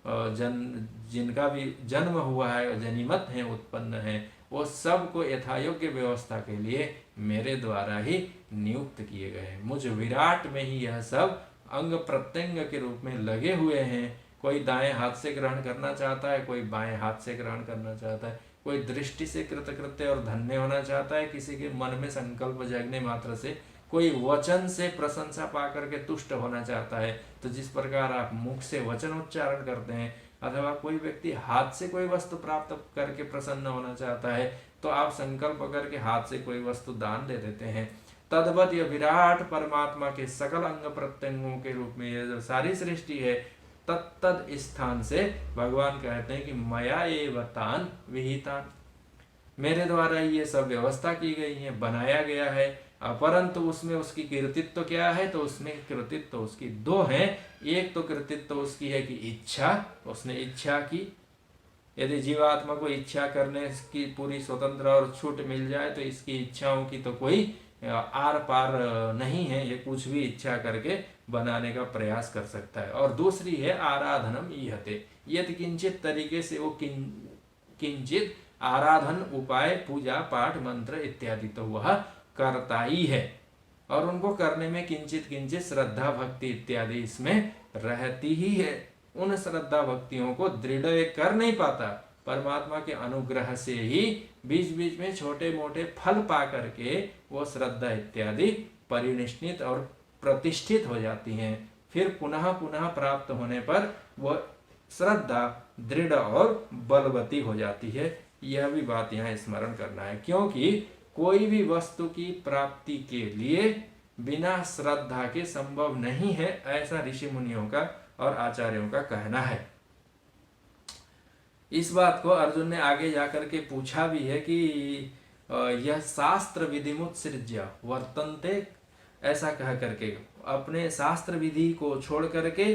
जिनका भी जन्म हुआ है, जनिमत है, उत्पन्न है, वो सब को यथायोग्य व्यवस्था के लिए मेरे द्वारा ही नियुक्त किए गए हैं। मुझ विराट में ही यह सब अंग प्रत्यंग के रूप में लगे हुए हैं। कोई दाएं हाथ से ग्रहण करना चाहता है, कोई बाएं हाथ से ग्रहण करना चाहता है, कोई दृष्टि से कृतकृत्य और धन्य होना चाहता है, किसी के मन में संकल्प जगने मात्र से, कोई वचन से प्रशंसा पाकर के तुष्ट होना चाहता है। तो जिस प्रकार आप मुख से वचन उच्चारण करते हैं, अथवा कोई व्यक्ति हाथ से कोई वस्तु प्राप्त करके प्रसन्न होना चाहता है, तो आप संकल्प करके हाथ से कोई वस्तु दान दे देते हैं। तद्वत यह विराट परमात्मा के सकल अंग प्रत्यंगों के रूप में यह जो सारी सृष्टि है, तत्तद स्थान से भगवान कहते हैं कि मया एव तान विहितान, मेरे द्वारा ये सब व्यवस्था की गई है, बनाया गया है। परंतु उसमें उसकी कृतित्व क्या है? तो उसमें कृतित्व उसकी दो है। एक तो कृतित्व उसकी है कि इच्छा, उसने इच्छा की। यदि जीवात्मा को इच्छा करने की पूरी स्वतंत्र और छूट मिल जाए तो इसकी इच्छाओं की तो कोई आर पार नहीं है, ये कुछ भी इच्छा करके बनाने का प्रयास कर सकता है। और दूसरी है आराधनम ईहते, यदि किंचित तरीके से वो किंचित आराधन उपाय पूजा पाठ मंत्र इत्यादि तो वह करता ही है, और उनको करने में किंचित किंचित श्रद्धा भक्ति इत्यादि इसमें रहती ही है। उन श्रद्धा भक्तियों को दृढ़ कर नहीं पाता, परमात्मा के अनुग्रह से ही बीच बीच में छोटे मोटे फल पा करके वो श्रद्धा इत्यादि परिनिष्ठित और प्रतिष्ठित हो जाती हैं। फिर पुनः पुनः प्राप्त होने पर वह श्रद्धा दृढ़ और बलवती हो जाती है। यह भी बात यहाँ स्मरण करना है, क्योंकि कोई भी वस्तु की प्राप्ति के लिए बिना श्रद्धा के संभव नहीं है, ऐसा ऋषि मुनियों का और आचार्यों का कहना है। इस बात को अर्जुन ने आगे जाकर के पूछा भी है कि यह शास्त्र विधिमुत्सृज्य वर्तन्ते, ऐसा कह करके अपने शास्त्र विधि को छोड़ करके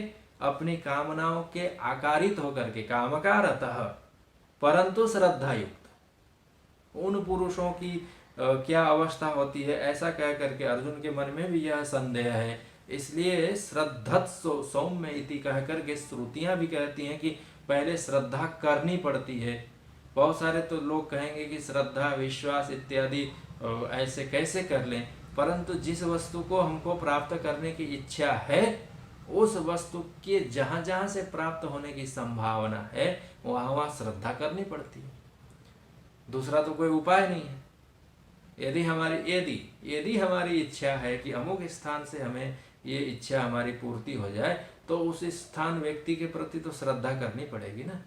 अपनी कामनाओं के आकारित होकर के कामकारतः परंतु श्रद्धा युक्त उन पुरुषों की क्या अवस्था होती है, ऐसा कह करके अर्जुन के मन में भी यह संदेह है। इसलिए श्रद्धत्सो सौम्य इति कह करके श्रुतियां भी कहती हैं कि पहले श्रद्धा करनी पड़ती है। बहुत सारे तो लोग कहेंगे कि श्रद्धा विश्वास इत्यादि ऐसे कैसे कर लें, परंतु जिस वस्तु को हमको प्राप्त करने की इच्छा है उस वस्तु के जहां जहां से प्राप्त होने की संभावना है वहां वहां श्रद्धा करनी पड़ती है, दूसरा तो कोई उपाय नहीं है। यदि हमारी इच्छा है कि अमुक स्थान से हमें ये इच्छा हमारी पूर्ति हो जाए, तो उस स्थान व्यक्ति के प्रति तो श्रद्धा करनी पड़ेगी ना।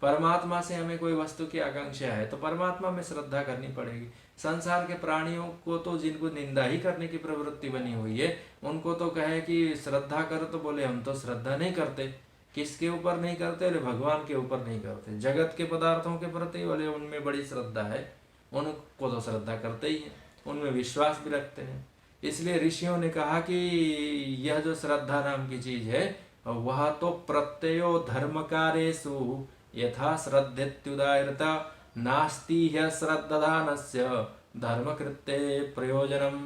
परमात्मा से हमें कोई वस्तु की आकांक्षा है तो परमात्मा में श्रद्धा करनी पड़ेगी। संसार के प्राणियों को तो जिनको निंदा ही करने की प्रवृत्ति बनी हुई है, उनको तो कहे कि श्रद्धा करो तो बोले हम तो श्रद्धा नहीं करते। किसके ऊपर नहीं करते? बोले भगवान के ऊपर नहीं करते। जगत के पदार्थों के प्रति बोले उनमें बड़ी श्रद्धा है, उनको तो श्रद्धा करते ही है, उनमें विश्वास भी रखते हैं। इसलिए ऋषियों ने कहा कि यह जो श्रद्धा नाम की चीज है वह तो प्रत्ययो धर्मकारेषु यथा श्रद्धेत्युदारता नास्ति ह्य श्रद्धानस्य धर्मकृत्ये प्रयोजनम।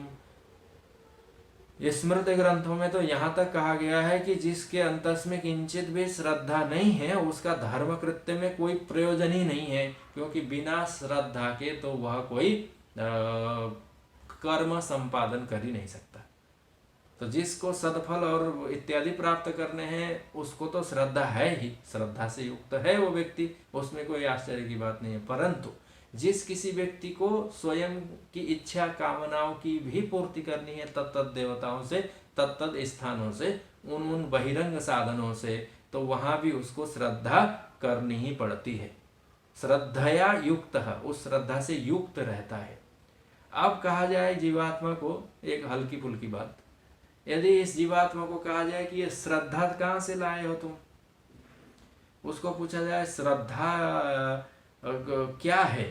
स्मृति ग्रंथों में तो यहाँ तक कहा गया है कि जिसके अंतस में किंचित भी श्रद्धा नहीं है उसका धर्म कृत्य में कोई प्रयोजन ही नहीं है, क्योंकि बिना श्रद्धा के तो वह कोई कर्म संपादन कर ही नहीं सकता। तो जिसको सदफल और इत्यादि प्राप्त करने हैं उसको तो श्रद्धा है ही, श्रद्धा से युक्त है वो व्यक्ति, उसमें कोई आश्चर्य की बात नहीं है। परंतु जिस किसी व्यक्ति को स्वयं की इच्छा कामनाओं की भी पूर्ति करनी है तत्त देवताओं से, तत्त स्थानों से, उन बहिरंग साधनों से, तो वहां भी उसको श्रद्धा करनी ही पड़ती है। श्रद्धया युक्त, उस श्रद्धा से युक्त रहता है। अब कहा जाए जीवात्मा को एक हल्की फुल्की बात, यदि इस जीवात्मा को कहा जाए कि ये श्रद्धा कहाँ से लाए हो तुम, उसको पूछा जाए श्रद्धा क्या है,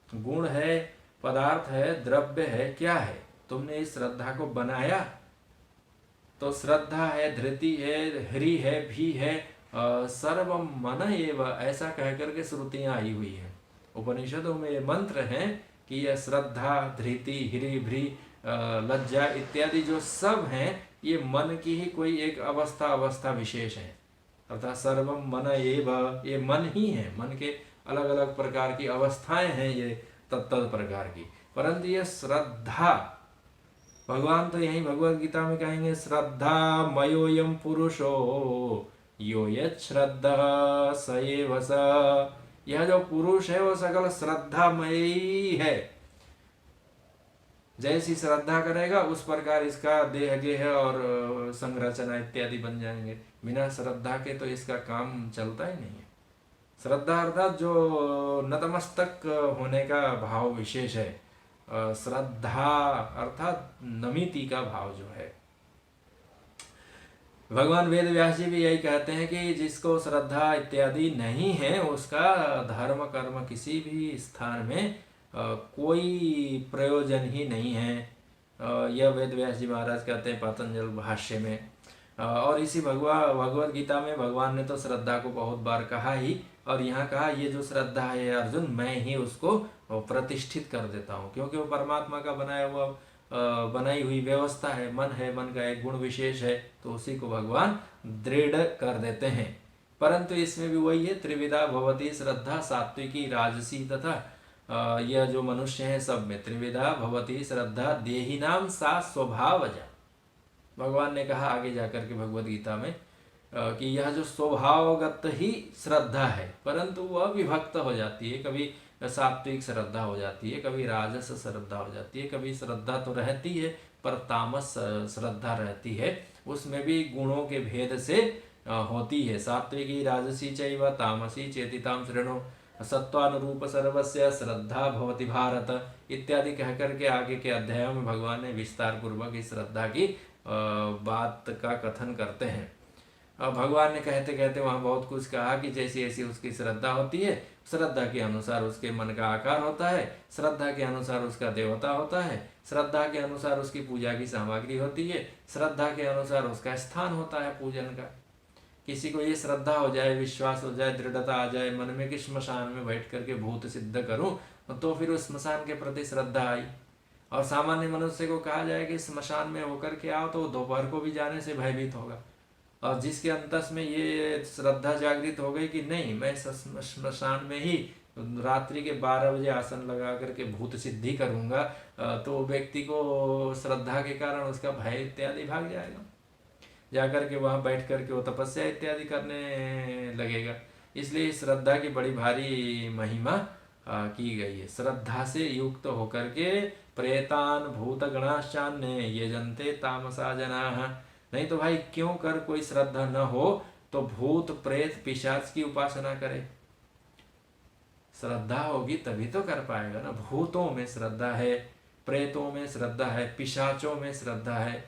गुण है, पदार्थ है, द्रव्य है, क्या है, तुमने इस श्रद्धा को बनाया? तो श्रद्धा है, धृति है, ह्री है, भी है, सर्वम मन एव, ऐसा कहकर के श्रुतियां आई हुई हैं। उपनिषदों में ये मंत्र हैं कि यह श्रद्धा, धृति, ह्री, भ्री, लज्जा इत्यादि जो सब हैं, ये मन की ही कोई एक अवस्था विशेष है। अर्थात सर्वम मन एव, ये मन ही है, मन के अलग अलग प्रकार की अवस्थाएं हैं ये तत्त प्रकार की। परंतु ये श्रद्धा, भगवान तो यही भगवद गीता में कहेंगे श्रद्धा मयोयम पुरुषो यो यत् श्रद्धा स एव स, यह जो पुरुष है वो सकल श्रद्धामयी है। जैसी श्रद्धा करेगा उस प्रकार इसका देह गेह और संरचना इत्यादि बन जाएंगे। बिना श्रद्धा के तो इसका काम चलता ही नहीं है। श्रद्धा अर्थात जो नतमस्तक होने का भाव विशेष है, श्रद्धा अर्थात नमिति का भाव जो है। भगवान वेद व्यास जी भी यही कहते हैं कि जिसको श्रद्धा इत्यादि नहीं है उसका धर्म कर्म किसी भी स्थान में कोई प्रयोजन ही नहीं है। यह वेद व्यास जी महाराज कहते हैं पतंजल भाष्य में। और इसी भगवद गीता में भगवान ने तो श्रद्धा को बहुत बार कहा ही, और यहाँ कहा ये जो श्रद्धा है अर्जुन, मैं ही उसको प्रतिष्ठित कर देता हूँ, क्योंकि वो परमात्मा का बनाया हुआ बनाई हुई व्यवस्था है, मन है, मन का एक गुण विशेष है, तो उसी को भगवान दृढ़ कर देते हैं। परंतु इसमें भी वही है, त्रिविधा भवती श्रद्धा, सात्विकी, राजसी तथा यह जो मनुष्य है सब में त्रिविधा भवती श्रद्धा, देहिनाम सा स्वभावजा। भगवान ने कहा आगे जाकर के भगवद गीता में कि यह जो स्वभावगत ही श्रद्धा है, परंतु वह विभक्त हो जाती है। कभी सात्विक श्रद्धा हो जाती है, कभी राजस श्रद्धा हो जाती है, कभी श्रद्धा तो रहती है पर तामस श्रद्धा रहती है, उसमें भी गुणों के भेद से होती है। सात्विकी राजसी चैव तामसी चेतिताम श्रेणो सत्वानुरूप सर्वस्य श्रद्धा भवति भारत इत्यादि कहकर के आगे के अध्यायों में भगवान ने विस्तार पूर्वक इस श्रद्धा की बात का कथन करते हैं। भगवान ने कहते कहते वहाँ बहुत कुछ कहा कि जैसी ऐसी उसकी श्रद्धा होती है, श्रद्धा के अनुसार उसके मन का आकार होता है, श्रद्धा के अनुसार उसका देवता होता है, श्रद्धा के अनुसार उसकी पूजा की सामग्री होती है, श्रद्धा के अनुसार उसका स्थान होता है पूजन का। किसी को ये श्रद्धा हो जाए, विश्वास हो जाए, दृढ़ता आ जाए मन में कि श्मशान में बैठ करके भूत सिद्ध करूं, तो फिर उस श्मशान के प्रति श्रद्धा आई। और सामान्य मनुष्य को कहा जाए कि श्मशान में होकर के आओ, तो दोपहर को भी जाने से भयभीत होगा। और जिसके अंतस में ये श्रद्धा जागृत हो गई कि नहीं, मैं श्मशान में ही रात्रि के 12 बजे आसन लगा करके भूत सिद्धि करूंगा, तो व्यक्ति को श्रद्धा के कारण उसका भय इत्यादि भाग जाएगा, जाकर के वहां बैठ करके वो तपस्या इत्यादि करने लगेगा। इसलिए श्रद्धा की बड़ी भारी महिमा की गई है। श्रद्धा से युक्त होकर के प्रेतान भूत गणाश्चान्य ये जनते तामसा जना। नहीं तो भाई क्यों कर कोई श्रद्धा न हो तो भूत प्रेत पिशाच की उपासना करे। श्रद्धा होगी तभी तो कर पाएगा ना। भूतों में श्रद्धा है, प्रेतों में श्रद्धा है, पिशाचों में श्रद्धा है,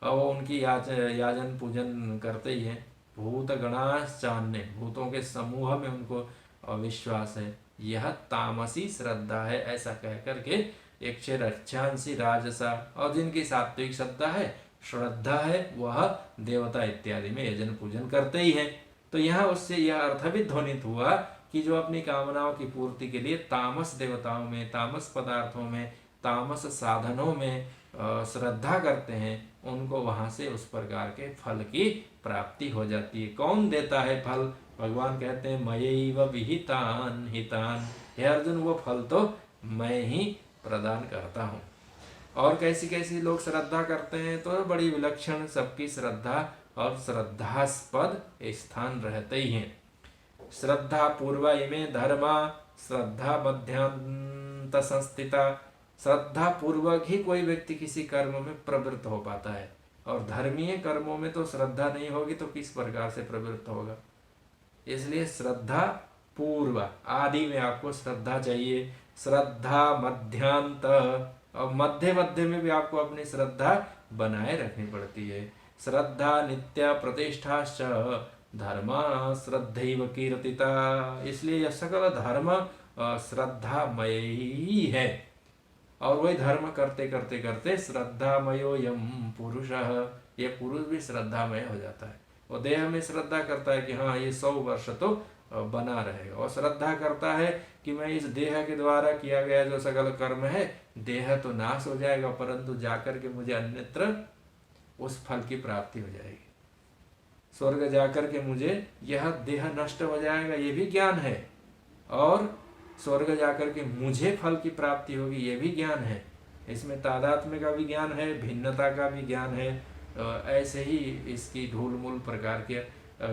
और वो उनकी याजन पूजन करते ही हैं। भूत गणाश्चान्य, भूतों के समूह में उनको विश्वास है। यह तामसी श्रद्धा है, ऐसा कह करके 188 राजसा। और जिनकी सात्विक श्रद्धा है वह देवता इत्यादि में यजन पूजन करते ही हैं। तो यहाँ उससे यह अर्थ भी ध्वनित हुआ कि जो अपनी कामनाओं की पूर्ति के लिए तामस देवताओं में, तामस पदार्थों में, तामस साधनों में श्रद्धा करते हैं, उनको वहां से उस प्रकार के फल की प्राप्ति हो जाती है। कौन देता है फल? भगवान कहते हैं मयैव विहितान हितान। हे अर्जुन, वो फल तो मैं ही प्रदान करता हूँ। और कैसी कैसी लोग श्रद्धा करते हैं, तो बड़ी विलक्षण सबकी श्रद्धा और श्रद्धास्पद स्थान रहते ही हैं। श्रद्धा पूर्व इमे धर्मा श्रद्धा मध्यांत संस्थिता। श्रद्धा पूर्वक ही कोई व्यक्ति किसी कर्म में प्रवृत्त हो पाता है, और धर्मीय कर्मों में तो श्रद्धा नहीं होगी तो किस प्रकार से प्रवृत्त होगा। इसलिए श्रद्धा पूर्व, आदि में आपको श्रद्धा चाहिए। श्रद्धा मध्यांत, और मध्य मध्य में भी आपको अपनी श्रद्धा बनाए रखनी पड़ती है। श्रद्धा नित्य प्रतिष्ठाश्च धर्मा श्रद्धैव कीर्तिता। इसलिए यह सकल धर्म श्रद्धामय ही है, और वही धर्म करते करते करते श्रद्धामयो यम पुरुष, ये पुरुष भी श्रद्धामय हो जाता है। वो देह में श्रद्धा करता है कि हाँ ये 100 वर्ष तो बना रहेगा, और श्रद्धा करता है कि मैं इस देह के द्वारा किया गया जो सकल कर्म है, देह तो नाश हो जाएगा परंतु जाकर के मुझे अन्यत्र उस फल की प्राप्ति हो जाएगी। स्वर्ग जाकर के मुझे यह देह नष्ट हो जाएगा, ये भी ज्ञान है, और स्वर्ग जाकर के मुझे फल की प्राप्ति होगी, ये भी ज्ञान है। इसमें तादात्म्य का भी ज्ञान है, भिन्नता का भी ज्ञान है। ऐसे ही इसकी धूल मूल प्रकार के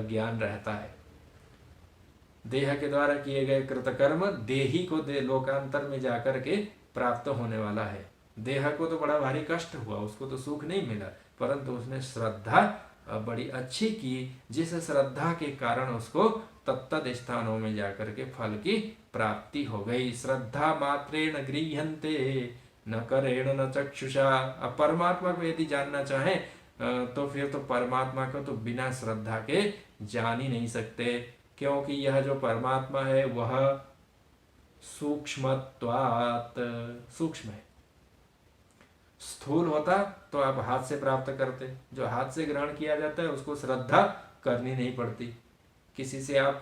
ज्ञान रहता है। देह के द्वारा किए गए कृतकर्म देही को लोकांतर में जाकर के प्राप्त होने वाला है। देह को तो बड़ा भारी कष्ट हुआ, उसको तो सुख नहीं मिला, परंतु उसने श्रद्धा बड़ी अच्छी की, जिस श्रद्धा के कारण उसको तत्त स्थानों में जाकर के फल की प्राप्ति हो गई। श्रद्धा मात्रेण गृह्यन्ते न करेण न चक्षुषा। अब परमात्मा को यदि जानना चाहें तो फिर तो परमात्मा को तो बिना श्रद्धा के जान ही नहीं सकते, क्योंकि यह जो परमात्मा है वह सूक्ष्मत्वात्, सूक्ष्म है। स्थूल होता तो आप हाथ से प्राप्त करते, जो हाथ से ग्रहण किया जाता है उसको श्रद्धा करनी नहीं पड़ती। किसी से आप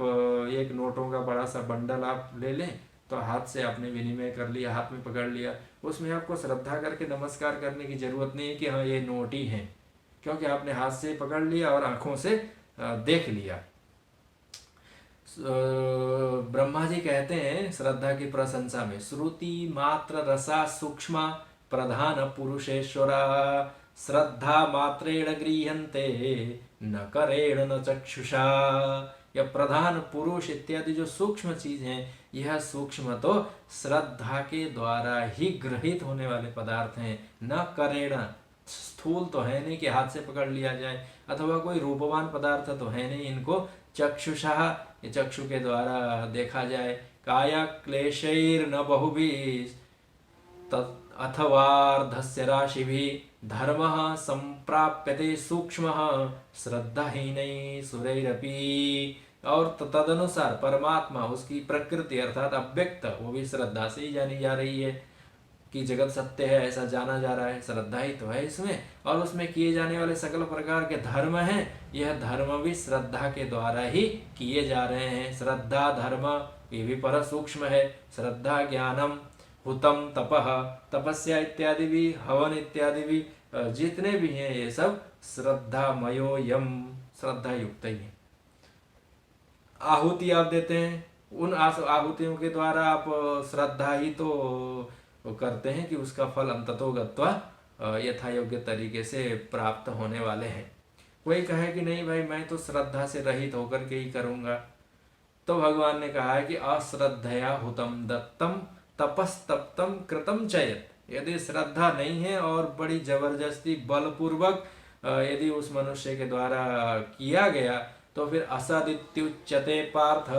एक नोटों का बड़ा सा बंडल आप ले लें तो हाथ से आपने विनिमय कर लिया, हाथ में पकड़ लिया, उसमें आपको श्रद्धा करके नमस्कार करने की जरूरत नहीं है कि हाँ ये नोट ही है, क्योंकि आपने हाथ से पकड़ लिया और आंखों से देख लिया। ब्रह्मा जी कहते हैं श्रद्धा की प्रशंसा में, श्रुति मात्र रसा सूक्ष्म प्रधान पुरुषेश्वरा श्रद्धा मात्रेण गृह्यन्ते न करेण न चक्षुषा। यह प्रधान पुरुष इत्यादि जो सूक्ष्म चीज हैं, यह सूक्ष्म तो श्रद्धा के द्वारा ही गृहित होने वाले पदार्थ हैं। न करेण, स्थूल तो है नहीं कि हाथ से पकड़ लिया जाए, अथवा कोई रूपवान पदार्थ तो है नहीं, इनको चक्षुषा, ये चक्षु के द्वारा देखा जाए। काया क्लेशैर न बहुभिः अथवार्धस्य राशिभिः धर्मः संप्राप्यते सूक्ष्मः श्रद्धाहीनैः सुरैरपि। और तदनुसार परमात्मा, उसकी प्रकृति अर्थात अव्यक्त, वो भी श्रद्धा से ही जानी जा रही है कि जगत सत्य है ऐसा जाना जा रहा है, श्रद्धा ही तो है इसमें। और उसमें किए जाने वाले सकल प्रकार के धर्म हैं, यह धर्म भी श्रद्धा के द्वारा ही किए जा रहे हैं। श्रद्धा धर्म ये भी पर सूक्ष्म है। श्रद्धा ज्ञानम हुतम तपः, तपस्या इत्यादि भी, हवन इत्यादि भी, जितने भी हैं ये सब श्रद्धामयो यम, श्रद्धा युक्त ही है। आहुति आप देते हैं, उन आहुतियों के द्वारा आप श्रद्धा ही तो करते हैं कि उसका फल अंततो गत्वा यथा योग्य तरीके से प्राप्त होने वाले हैं। कोई कहे कि नहीं भाई मैं तो श्रद्धा से रहित होकर के ही करूंगा, तो भगवान ने कहा है कि अश्रद्धया हुतम दत्तम तपस्तप्तम कृतम चयत। यदि श्रद्धा नहीं है और बड़ी जबरदस्ती बलपूर्वक यदि उस मनुष्य के द्वारा किया गया तो फिर असदित्युच्यते पार्थ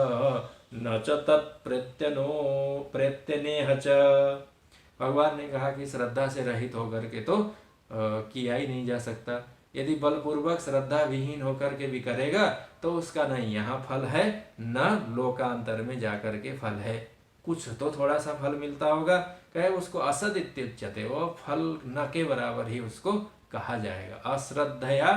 न च तत्प्रत्यनो प्रत्यनेह च। भगवान ने कहा कि श्रद्धा से रहित होकर के तो किया ही नहीं जा सकता। यदि बलपूर्वक श्रद्धा विहीन होकर के भी करेगा तो उसका न यहाँ फल है न लोकांतर में जाकर के फल है। कुछ तो थोड़ा सा फल मिलता होगा, कहे उसको असदित्युच्यते, वो फल न के बराबर ही उसको कहा जाएगा। अश्रद्धया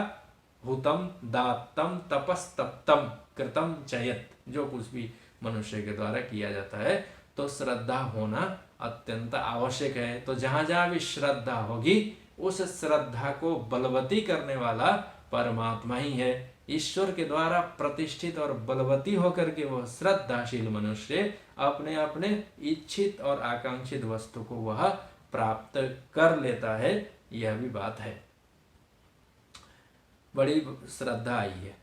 हुतम दात्तम तपस्तप्तम कृतम चयत, जो कुछ भी मनुष्य के द्वारा किया जाता है तो श्रद्धा होना अत्यंत आवश्यक है। तो जहां जहां भी श्रद्धा होगी उस श्रद्धा को बलवती करने वाला परमात्मा ही है। ईश्वर के द्वारा प्रतिष्ठित और बलवती होकर के वह श्रद्धाशील मनुष्य अपने अपने इच्छित और आकांक्षित वस्तु को वह प्राप्त कर लेता है। यह भी बात है, बड़ी श्रद्धा आई है।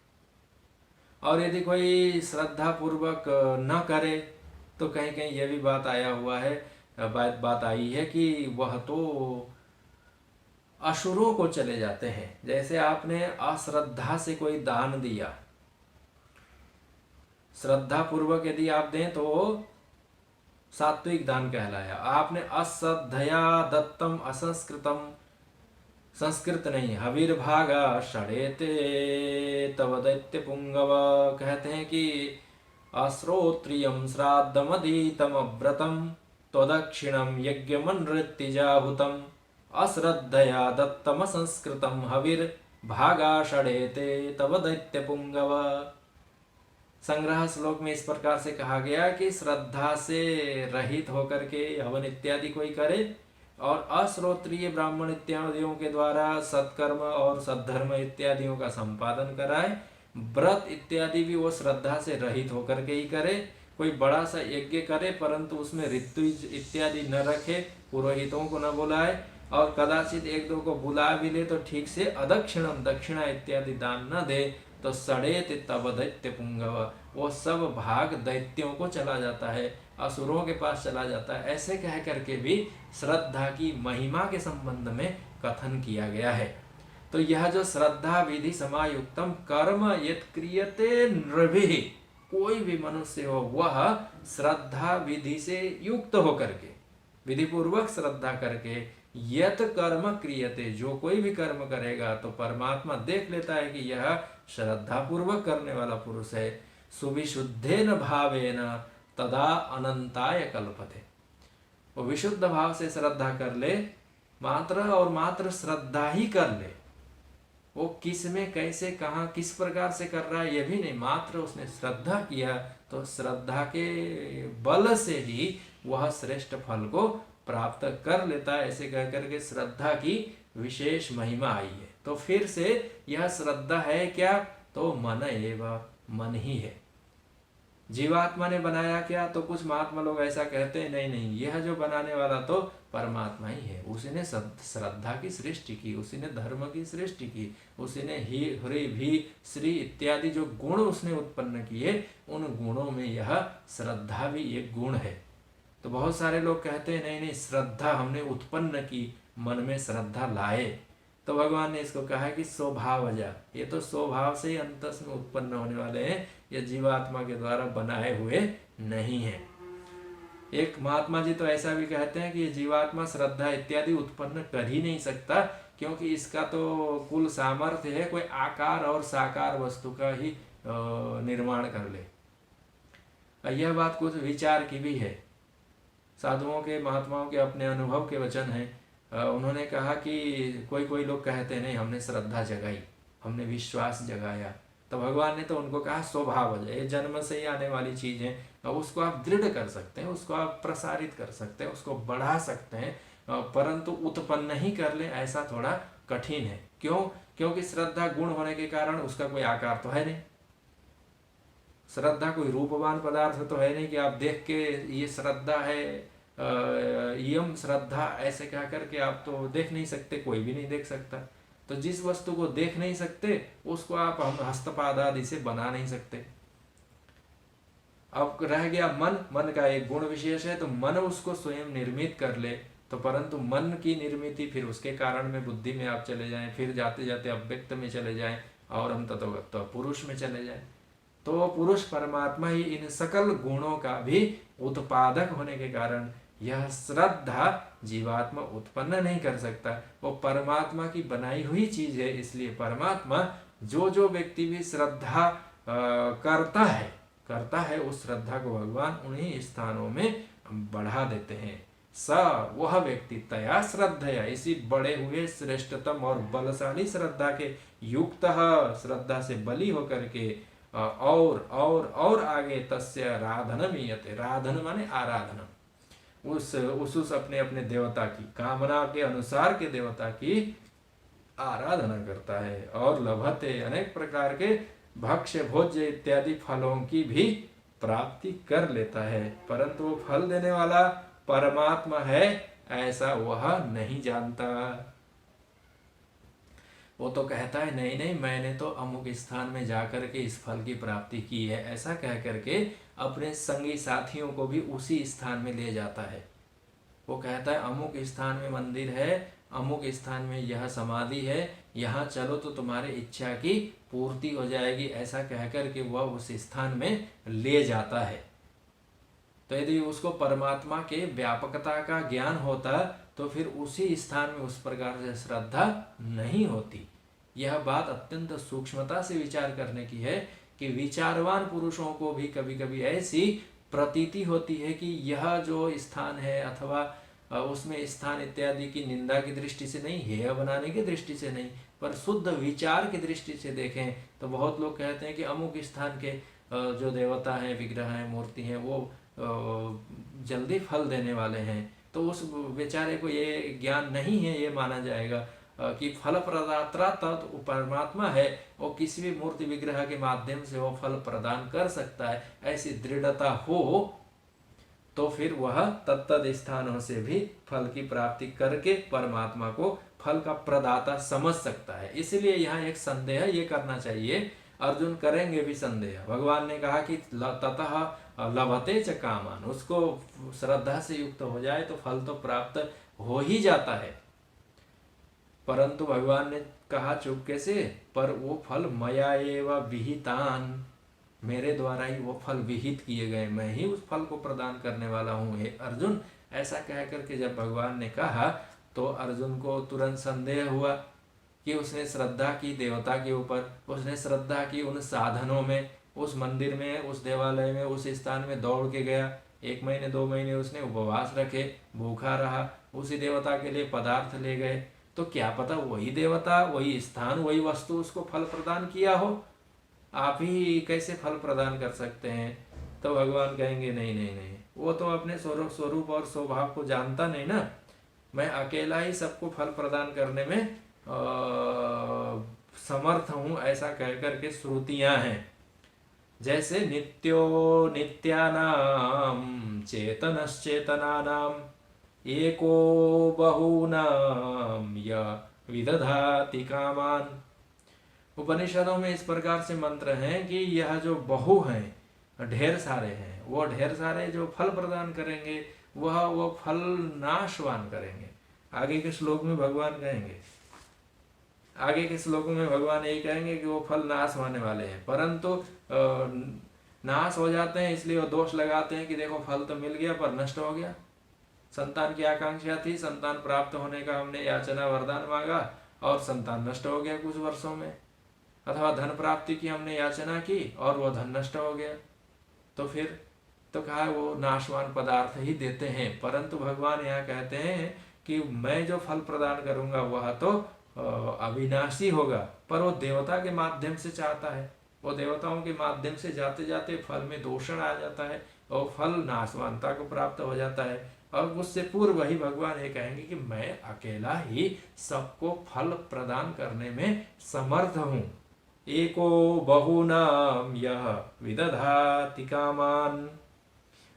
और यदि कोई श्रद्धा पूर्वक न करे तो कहीं कहीं यह भी बात आया हुआ है, बात आई है कि वह तो असुरों को चले जाते हैं। जैसे आपने अश्रद्धा से कोई दान दिया, श्रद्धा पूर्वक यदि आप दें तो सात्विक दान कहलाया। आपने अश्रद्धया दत्तम असंस्कृतम, संस्कृत नहीं, हविर्भागा षडेते तव दैत्य पुंगव, कहते हैं कि अश्रोत्रियम श्राद्धमदीतम व्रतम त्वदक्षिणम यज्ञमनृत्तिजाहुतम अश्रद्धया दत्तम संस्कृतम हविर्भागा षडेते तव दैत्य पुंगव। संग्रह श्लोक में इस प्रकार से कहा गया कि श्रद्धा से रहित होकर के हवन इत्यादि कोई करे और अश्रोत्रीय ब्राह्मण इत्यादियों के द्वारा सत्कर्म और सद्धर्म इत्यादियों का संपादन कराए, व्रत इत्यादि भी वो श्रद्धा से रहित होकर के ही करे। कोई बड़ा सा यज्ञ करे परंतु उसमें ऋतु इत्यादि न रखे, पुरोहितों को न बुलाए और कदाचित एक दो को बुला भी ले तो ठीक से अदक्षिणम दक्षिणा इत्यादि दान न दे तो सड़ेत तब दैत्य पुंगव, वो सब भाग दैत्यों को चला जाता है, असुरों के पास चला जाता है। ऐसे कह करके भी श्रद्धा की महिमा के संबंध में कथन किया गया है। तो यह जो श्रद्धा विधि समायुक्तम कर्म यत् क्रियते नृभिः, कोई भी मनुष्य हो वह श्रद्धा विधि से युक्त होकर के, विधि पूर्वक श्रद्धा करके यत कर्म क्रियते, जो कोई भी कर्म करेगा तो परमात्मा देख लेता है कि यह श्रद्धा पूर्वक करने वाला पुरुष है। सुविशुद्धेन भावेन तदा अनंताय कल्पते, वो विशुद्ध भाव से श्रद्धा कर ले, मात्र और मात्र श्रद्धा ही कर ले, वो किस में कैसे कहाँ किस प्रकार से कर रहा है यह भी नहीं, मात्र उसने श्रद्धा किया तो श्रद्धा के बल से ही वह श्रेष्ठ फल को प्राप्त कर लेता है। ऐसे कह करके श्रद्धा की विशेष महिमा आई है। तो फिर से यह श्रद्धा है क्या, तो मन एवं, मन ही है। जीवात्मा ने बनाया क्या, तो कुछ महात्मा लोग ऐसा कहते हैं, नहीं नहीं, यह जो बनाने वाला तो परमात्मा ही है। उसी ने श्रद्धा की सृष्टि की, उसी ने धर्म की सृष्टि की, उसी ने ही हरि भी श्री इत्यादि जो गुण उसने उत्पन्न किए, उन गुणों में यह श्रद्धा भी एक गुण है। तो बहुत सारे लोग कहते हैं नहीं नहीं, श्रद्धा हमने उत्पन्न की, मन में श्रद्धा लाए। तो भगवान ने इसको कहा कि स्वभावजा, ये तो स्वभाव से ही अंतस में उत्पन्न होने वाले हैं, ये जीवात्मा के द्वारा बनाए हुए नहीं है। एक महात्मा जी तो ऐसा भी कहते हैं कि ये जीवात्मा श्रद्धा इत्यादि उत्पन्न कर ही नहीं सकता, क्योंकि इसका तो कुल सामर्थ्य है कोई आकार और साकार वस्तु का ही निर्माण कर ले। यह बात कुछ विचार की भी है। साधुओं के महात्माओं के अपने अनुभव के वचन हैं। उन्होंने कहा कि कोई लोग कहते हैं नहीं, हमने श्रद्धा जगाई, हमने विश्वास जगाया, तो भगवान ने तो उनको कहा स्वभाव, ये जन्म से ही आने वाली चीज है, उसको आप दृढ़ कर सकते हैं, उसको आप प्रसारित कर सकते हैं, उसको बढ़ा सकते हैं, परंतु उत्पन्न ही कर ले ऐसा थोड़ा कठिन है। क्यों? क्योंकि श्रद्धा गुण होने के कारण उसका कोई आकार तो है नहीं, श्रद्धा कोई रूपवान पदार्थ तो है नहीं कि आप देख के ये श्रद्धा है, यम श्रद्धा ऐसे कह करके आप तो देख नहीं सकते, कोई भी नहीं देख सकता। तो जिस वस्तु को देख नहीं सकते उसको आप हम हस्तपाद आदि से बना नहीं सकते। अब रह गया मन, मन का एक गुण विशेष है, तो मन उसको स्वयं निर्मित कर ले, तो परंतु मन की निर्मिति फिर उसके कारण में बुद्धि में आप चले जाएं, फिर जाते जाते अव्यक्त में चले जाएं और हम तो पुरुष में चले जाएं। तो पुरुष परमात्मा ही इन सकल गुणों का भी उत्पादक होने के कारण यह श्रद्धा जीवात्मा उत्पन्न नहीं कर सकता, वो परमात्मा की बनाई हुई चीज है। इसलिए परमात्मा जो व्यक्ति भी श्रद्धा करता है उस श्रद्धा को भगवान उन्हीं स्थानों में बढ़ा देते हैं। स वह व्यक्ति तया श्रद्धया, इसी बड़े हुए श्रेष्ठतम और बलशाली श्रद्धा के युक्त, श्रद्धा से बली होकर के और आगे तस्य राधनमीयते, राधन माने आराधना, उस अपने अपने देवता की कामना के अनुसार के देवता की आराधना करता है और लभते, अनेक प्रकार के भक्ष्य भोज्य इत्यादि फलों की भी प्राप्ति कर लेता है, परंतु वो फल देने वाला परमात्मा है ऐसा वह नहीं जानता। वो तो कहता है नहीं नहीं, मैंने तो अमुक स्थान में जाकर के इस फल की प्राप्ति की है, ऐसा कह करके अपने संगी साथियों को भी उसी स्थान में ले जाता है। वो कहता है अमुक स्थान में मंदिर है, अमुक स्थान में यह समाधि है, यहाँ चलो तो तुम्हारी इच्छा की पूर्ति हो जाएगी, ऐसा कहकर के वह उस स्थान में ले जाता है। तो यदि उसको परमात्मा के व्यापकता का ज्ञान होता तो फिर उसी स्थान में उस प्रकार से श्रद्धा नहीं होती। यह बात अत्यंत सूक्ष्मता से विचार करने की है कि विचारवान पुरुषों को भी कभी कभी ऐसी प्रतीति होती है कि यह जो स्थान है अथवा उसमें स्थान इत्यादि की निंदा की दृष्टि से नहीं, हेय बनाने की दृष्टि से नहीं, पर शुद्ध विचार की दृष्टि से देखें तो बहुत लोग कहते हैं कि अमुक स्थान के जो देवता हैं, विग्रह हैं, मूर्ति हैं, वो जल्दी फल देने वाले हैं। तो उस बेचारे को ये ज्ञान नहीं है, ये माना जाएगा कि फल प्रदाता तत् परमात्मा है, वो किसी भी मूर्ति विग्रह के माध्यम से वो फल प्रदान कर सकता है, ऐसी दृढ़ता हो तो फिर वह तत्तद स्थानों से भी फल की प्राप्ति करके परमात्मा को फल का प्रदाता समझ सकता है। इसलिए यहाँ एक संदेह ये करना चाहिए, अर्जुन करेंगे भी संदेह। भगवान ने कहा कि ततः लभते च कामान, उसको श्रद्धा से युक्त हो जाए तो फल तो प्राप्त हो ही जाता है। परंतु भगवान ने कहा चुपके से, पर वो फल मया एव विहितान, मेरे द्वारा ही वो फल विहित किए गए, मैं ही उस फल को प्रदान करने वाला हूँ हे अर्जुन। ऐसा कह करके जब भगवान ने कहा तो अर्जुन को तुरंत संदेह हुआ कि उसने श्रद्धा की देवता के ऊपर, उसने श्रद्धा की उन साधनों में, उस मंदिर में, उस देवालय में, उस स्थान में दौड़ के गया, 1 महीने 2 महीने उसने उपवास रखे, भूखा रहा, उसी देवता के लिए पदार्थ ले गए, तो क्या पता वही देवता, वही स्थान, वही वस्तु उसको फल प्रदान किया हो। आप ही कैसे फल प्रदान कर सकते हैं? तो भगवान कहेंगे नहीं नहीं नहीं, वो तो अपने स्वरूप और स्वभाव को जानता नहीं ना, मैं अकेला ही सबको फल प्रदान करने में समर्थ हूँ, ऐसा कह करके श्रुतियां हैं। जैसे नित्यो नित्यानाम चेतनश्चेतनानाम एको बहूनाम य विदधाति कामान। उपनिषदों में इस प्रकार से मंत्र हैं कि यह जो बहु हैं, ढेर सारे हैं, वो ढेर सारे जो फल प्रदान करेंगे वह वो फल नाशवान करेंगे। आगे के श्लोक में भगवान कहेंगे, आगे के श्लोकों में भगवान यही कहेंगे कि वो फल नाश होने वाले हैं, परंतु नाश हो जाते हैं इसलिए वो दोष लगाते हैं कि देखो फल तो मिल गया पर नष्ट हो गया। संतान की आकांक्षा थी, संतान प्राप्त होने का हमने याचना वरदान मांगा और संतान नष्ट हो गया कुछ वर्षों में, अथवा धन प्राप्ति की हमने याचना की और वो धन नष्ट हो गया, तो फिर तो कहा वो नाशवान पदार्थ ही देते हैं। परंतु भगवान यहाँ कहते हैं कि मैं जो फल प्रदान करूंगा वह तो अविनाशी होगा, पर वो देवता के माध्यम से चाहता है, वो देवताओं के माध्यम से जाते जाते फल में दूषण आ जाता है और फल नाशवानता को प्राप्त हो जाता है। और उससे पूर्व ही भगवान ये कहेंगे कि मैं अकेला ही सबको फल प्रदान करने में समर्थ हूँ। एको बहुनाम यह विदधाति कामान,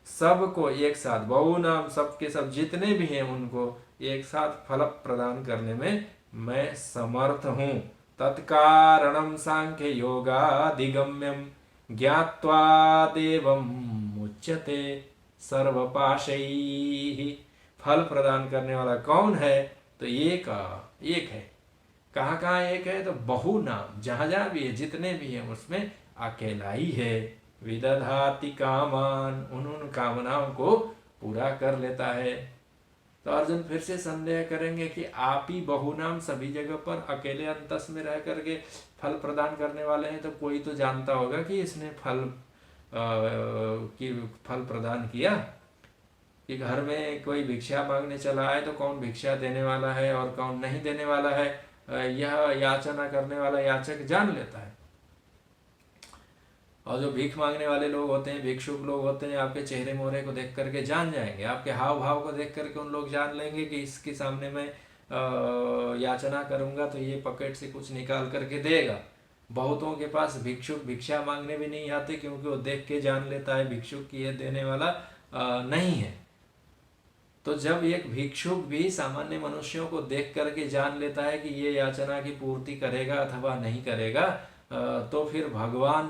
सबको एक साथ, बहुनाम सबके सब जितने भी हैं उनको एक साथ फल प्रदान करने में मैं समर्थ हूँ। तत्कारणम सांख्य योगादिगम्यम ज्ञात्वा देवम मुच्यते सर्वपाशैः। फल प्रदान करने वाला कौन है? तो एक है। कहाँ कहाँ एक है? तो बहु नाम, जहाँ जहाँ भी है, जितने भी हैं उसमें अकेला ही है। विदधाति कामान, उन कामनाओं को पूरा कर लेता है। तो अर्जुन फिर से संदेह करेंगे कि आप ही बहुनाम सभी जगह पर अकेले अंतस में रह करके फल प्रदान करने वाले हैं, तो कोई तो जानता होगा कि इसने फल प्रदान किया। कि घर में कोई भिक्षा मांगने चला है तो कौन भिक्षा देने वाला है और कौन नहीं देने वाला है, यह याचना करने वाला याचक जान लेता है। और जो भीख मांगने वाले लोग होते हैं, भिक्षुक लोग होते हैं, आपके चेहरे मोहरे को देख करके जान जाएंगे, आपके हाव भाव को देख करके उन लोग जान लेंगे कि इसके सामने मैं याचना करूंगा तो ये पॉकेट से कुछ निकाल करके देगा। बहुतों के पास भिक्षुक भिक्षा मांगने भी नहीं आते, क्योंकि वो देख के जान लेता है भिक्षुक की ये देने वाला नहीं है। तो जब एक भिक्षुक भी सामान्य मनुष्यों को देख करके जान लेता है कि ये याचना की पूर्ति करेगा अथवा नहीं करेगा, तो फिर भगवान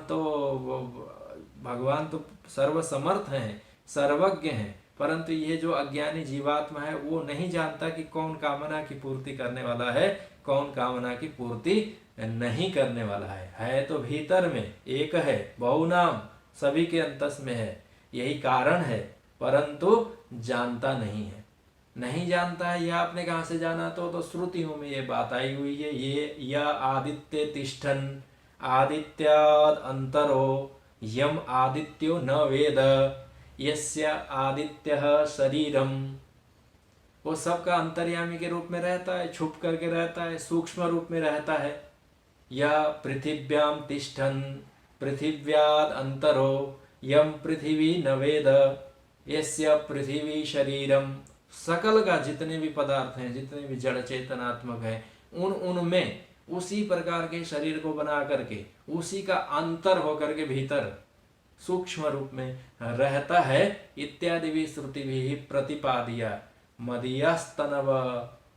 तो सर्वसमर्थ हैं, सर्वज्ञ हैं, परंतु ये जो अज्ञानी जीवात्मा है वो नहीं जानता कि कौन कामना की पूर्ति करने वाला है, कौन कामना की पूर्ति नहीं करने वाला है तो भीतर में एक है, बहुनाम सभी के अंतस में है, यही कारण है, परंतु जानता नहीं है। नहीं जानता है, यह आपने कहाँ से जाना? तो श्रुतियों में ये बात आई हुई है। ये या आदित्य तिष्ठन आदित्याद अंतरो यम आदित्यो न वेद यस्य आदित्य शरीरम। वो सबका अंतर्यामी के रूप में रहता है, छुप करके रहता है, सूक्ष्म रूप में रहता है। या पृथिव्याम तिष्ठन पृथिव्याद अंतरो यम पृथ्वी न वेद यस्य पृथ्वी शरीरम। सकल का जितने भी पदार्थ हैं, जितने भी जड़ चेतनात्मक हैं, उनमें उसी प्रकार के शरीर को बना करके उसी का अंतर होकर के भीतर सूक्ष्म रूप में रहता है। इत्यादि भी श्रुति भी प्रतिपादिया मदीयस्तनव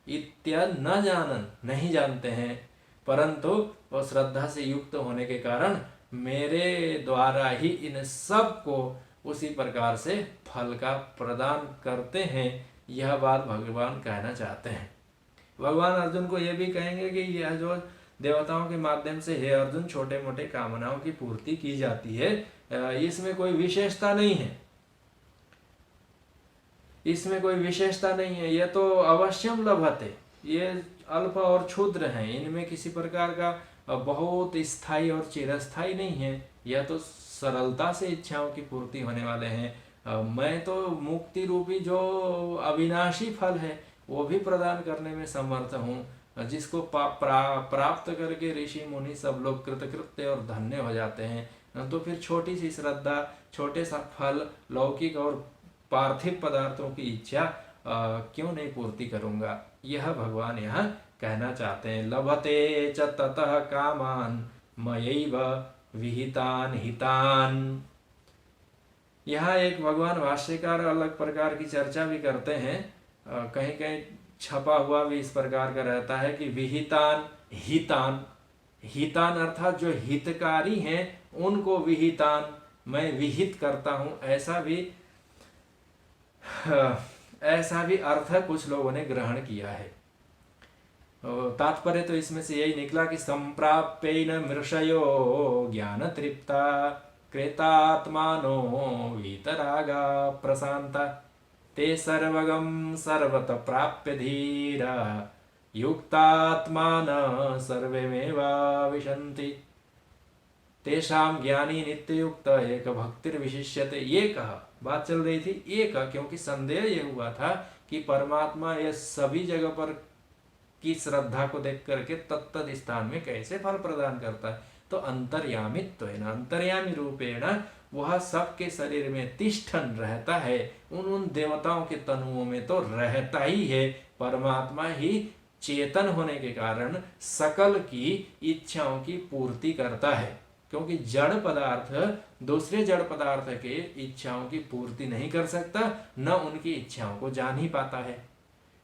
इत्या न जानन, नहीं जानते हैं, परंतु वो श्रद्धा से युक्त होने के कारण मेरे द्वारा ही इन सब को उसी प्रकार से फल का प्रदान करते हैं। यह बात भगवान कहना चाहते हैं। भगवान अर्जुन को यह भी कहेंगे कि यह जो देवताओं के माध्यम से हे अर्जुन छोटे मोटे कामनाओं की पूर्ति की जाती है, इसमें कोई विशेषता नहीं है, इसमें कोई विशेषता नहीं है। यह तो अवश्यम लभते, ये अल्प और क्षुद्र हैं, इनमें किसी प्रकार का बहुत स्थायी और चिरस्थायी नहीं है। यह तो सरलता से इच्छाओं की पूर्ति होने वाले हैं। मैं तो मुक्ति रूपी जो अविनाशी फल है वो भी प्रदान करने में समर्थ हूँ, जिसको प्राप्त करके ऋषि मुनि सब लोग कृतकृत्य और धन्य हो जाते हैं। तो फिर छोटी सी श्रद्धा, छोटे सा फल, लौकिक और पार्थिव पदार्थों की इच्छा क्यों नहीं पूर्ति करूंगा, यह भगवान यहाँ कहना चाहते हैं। लभते च ततः कामान मयैव विहितान हितान। यहाँ एक भगवान भाष्यकार अलग प्रकार की चर्चा भी करते हैं, कहीं कहीं छपा हुआ भी इस प्रकार का रहता है कि विहितान हितान। हितान अर्थात जो हितकारी हैं उनको विहितान, मैं विहित करता हूँ, ऐसा भी अर्थ कुछ लोगों ने ग्रहण किया है। तात्पर्य तो इसमें से यही निकला कि संप्राप्येन मृषयो ज्ञान तृप्ता कृतात्मानो वीतरागा प्रशांता ते सर्वगम सर्वत प्राप्य धीरा युक्तात्मान सर्वमेवाविशन्ति तेषां ज्ञानी नित्ययुक्त एक भक्तिर्विशिष्यते। ये कहा, बात चल रही थी ये कहा, क्योंकि संदेह ये हुआ था कि परमात्मा ये सभी जगह पर की श्रद्धा को देख करके तत्त स्थान में कैसे फल प्रदान करता है। तो अंतर्यामित्व है ना, अंतर्यामी रूपेण वह सबके शरीर में तिष्ठन रहता है, उन देवताओं के तनुओं में तो रहता ही है। परमात्मा ही चेतन होने के कारण सकल की इच्छाओं की पूर्ति करता है, क्योंकि जड़ पदार्थ दूसरे जड़ पदार्थ के इच्छाओं की पूर्ति नहीं कर सकता, न उनकी इच्छाओं को जान ही पाता है।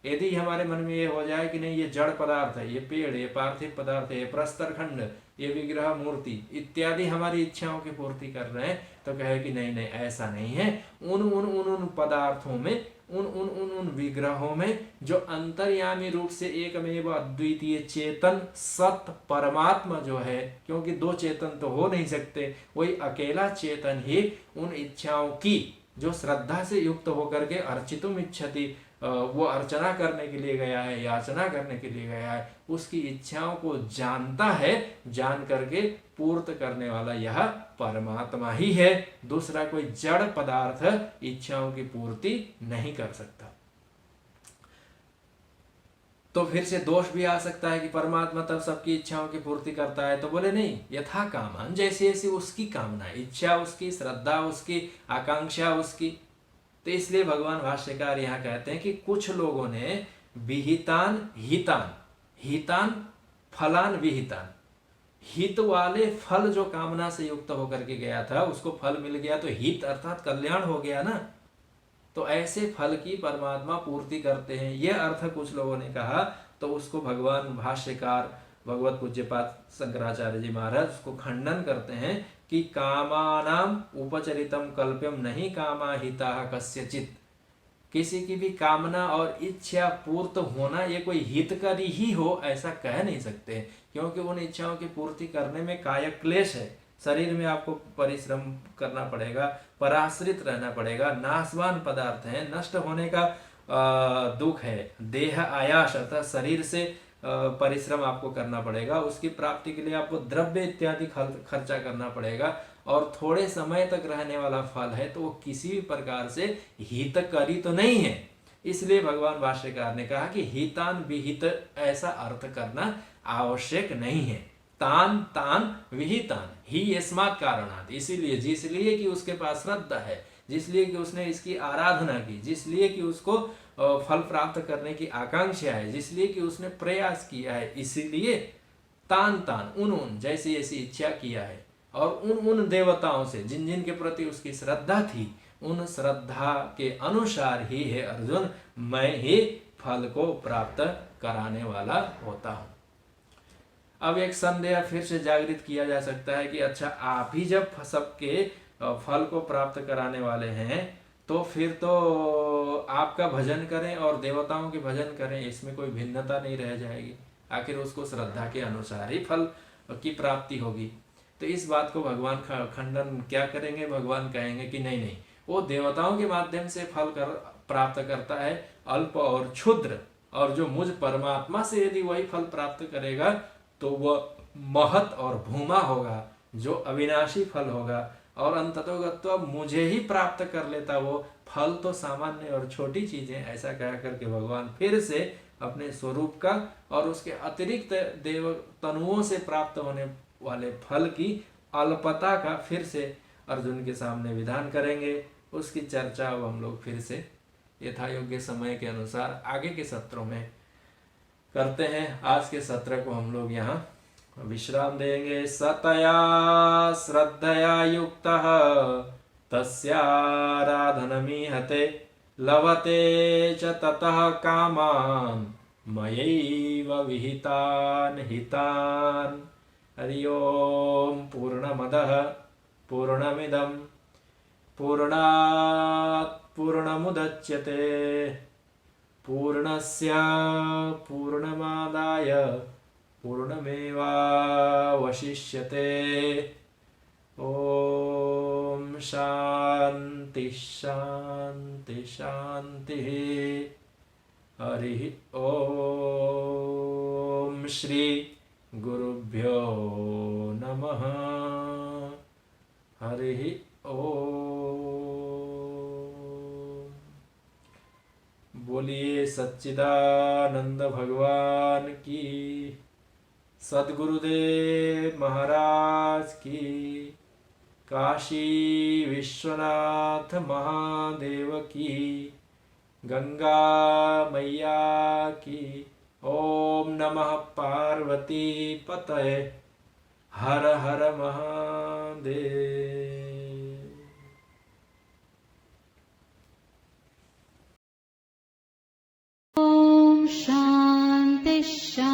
यदि हमारे मन में ये हो जाए कि नहीं ये जड़ पदार्थ है, ये पेड़, ये पार्थिव पदार्थ है, ये प्रस्तर खंड, ये विग्रह मूर्ति इत्यादि हमारी इच्छाओं की पूर्ति कर रहे हैं, तो कहे कि नहीं नहीं ऐसा नहीं है। उन पदार्थों में, उन विग्रहों में जो अंतर्यामी रूप से एकमेव अद्वितीय चेतन सत परमात्मा जो है, क्योंकि दो चेतन तो हो नहीं सकते, वही अकेला चेतन ही उन इच्छाओं की जो श्रद्धा से युक्त होकर के अर्चितुम इच्छति, वो अर्चना करने के लिए गया है, याचना करने के लिए गया है, उसकी इच्छाओं को जानता है, जान करके पूर्त करने वाला यह परमात्मा ही है। दूसरा कोई जड़ पदार्थ इच्छाओं की पूर्ति नहीं कर सकता। तो फिर से दोष भी आ सकता है कि परमात्मा तब सबकी इच्छाओं की पूर्ति करता है, तो बोले नहीं, यथा कामान, जैसे जैसे उसकी कामना, इच्छा उसकी, श्रद्धा उसकी, आकांक्षा उसकी। तो इसलिए भगवान भाष्यकार यहाँ कहते हैं कि कुछ लोगों ने विहितान हितान, हितान फलान विहितान, हित वाले फल जो कामना से युक्त होकर के गया था उसको फल मिल गया, तो हित अर्थात कल्याण हो गया ना। तो ऐसे फल की परमात्मा पूर्ति करते हैं, यह अर्थ कुछ लोगों ने कहा। तो उसको भगवान भाष्यकार भगवत पूज्यपाद शंकराचार्य जी महाराज उसको खंडन करते हैं कि कामानाम उपचरितम कल्प्यम नहीं कामा हिता कस्यचित। किसी की भी कामना और इच्छा पूर्त होना ये कोई हितकारी ही हो ऐसा कह नहीं सकते, क्योंकि उन इच्छाओं की पूर्ति करने में कायक क्लेश है। शरीर में आपको परिश्रम करना पड़ेगा, पराश्रित रहना पड़ेगा, नाशवान पदार्थ है, नष्ट होने का दुख है, देह आयास अर्थात शरीर से परिश्रम आपको करना पड़ेगा, उसकी प्राप्ति के लिए आपको द्रव्य इत्यादि खर्चा करना पड़ेगा, और थोड़े समय तक रहने वाला फल है, तो वो किसी भी प्रकार से हितकारी तो नहीं है। इसलिए भगवान भाष्यकार ने कहा कि हितान विहित ऐसा अर्थ करना आवश्यक नहीं है। तान तान विहितान ही यस्मात् कारणात्, इसीलिए जिसलिए कि उसके पास श्रद्धा है, जिसलिए कि उसने इसकी आराधना की, जिसलिए कि उसको फल प्राप्त करने की आकांक्षा है, जिसलिए कि उसने प्रयास किया है, इसीलिए तान तान उन उन जैसी ऐसी इच्छा किया है, और उन देवताओं से जिन जिन के प्रति उसकी श्रद्धा थी, उन श्रद्धा के अनुसार ही है अर्जुन मैं ही फल को प्राप्त कराने वाला होता हूं। अब एक संदेह फिर से जागृत किया जा सकता है कि अच्छा, आप ही जब सबके फल को प्राप्त कराने वाले हैं, तो फिर तो आपका भजन करें और देवताओं के भजन करें, इसमें कोई भिन्नता नहीं रह जाएगी। आखिर उसको श्रद्धा के अनुसार ही फल की प्राप्ति होगी। तो इस बात को भगवान खंडन क्या करेंगे? भगवान कहेंगे कि नहीं नहीं, वो देवताओं के माध्यम से फल प्राप्त करता है अल्प और क्षुद्र, और जो मुझ परमात्मा से यदि वही फल प्राप्त करेगा तो वह महत और भूमा होगा, जो अविनाशी फल होगा, और अंततोगत्वा मुझे ही प्राप्त कर लेता वो फल तो सामान्य और छोटी चीजें, ऐसा कह करके भगवान फिर से अपने स्वरूप का और उसके अतिरिक्त देव तनुओं से प्राप्त होने वाले फल की अल्पता का फिर से अर्जुन के सामने विधान करेंगे। उसकी चर्चा अब हम लोग फिर से यथायोग्य समय के अनुसार आगे के सत्रों में करते हैं। आज के सत्र को हम लोग यहाँ विश्राम देंगे। सतया श्रद्धया युक्तः तस्याराधनमीहते लभते च ततः कामान् मयैव विहितान् हितान्। हरि ओम। पूर्णमदः पूर्णमिदं पूर्णात् पूर्णमुदच्यते पूर्णस्य पूर्णमादाय पूर्णमेवावशिष्यते। ओम शांति शांति शांति। हरि ओम। श्री गुरुभ्यो नमः। हरि ओम। बोलिए सच्चिदानंद भगवान की, सद्गुरुदेव महाराज की, काशी विश्वनाथ महादेव की, गंगा मैया की। ओम नमः पार्वती पतये। हर हर महादेव।
ॐ शान्ति शान्ति।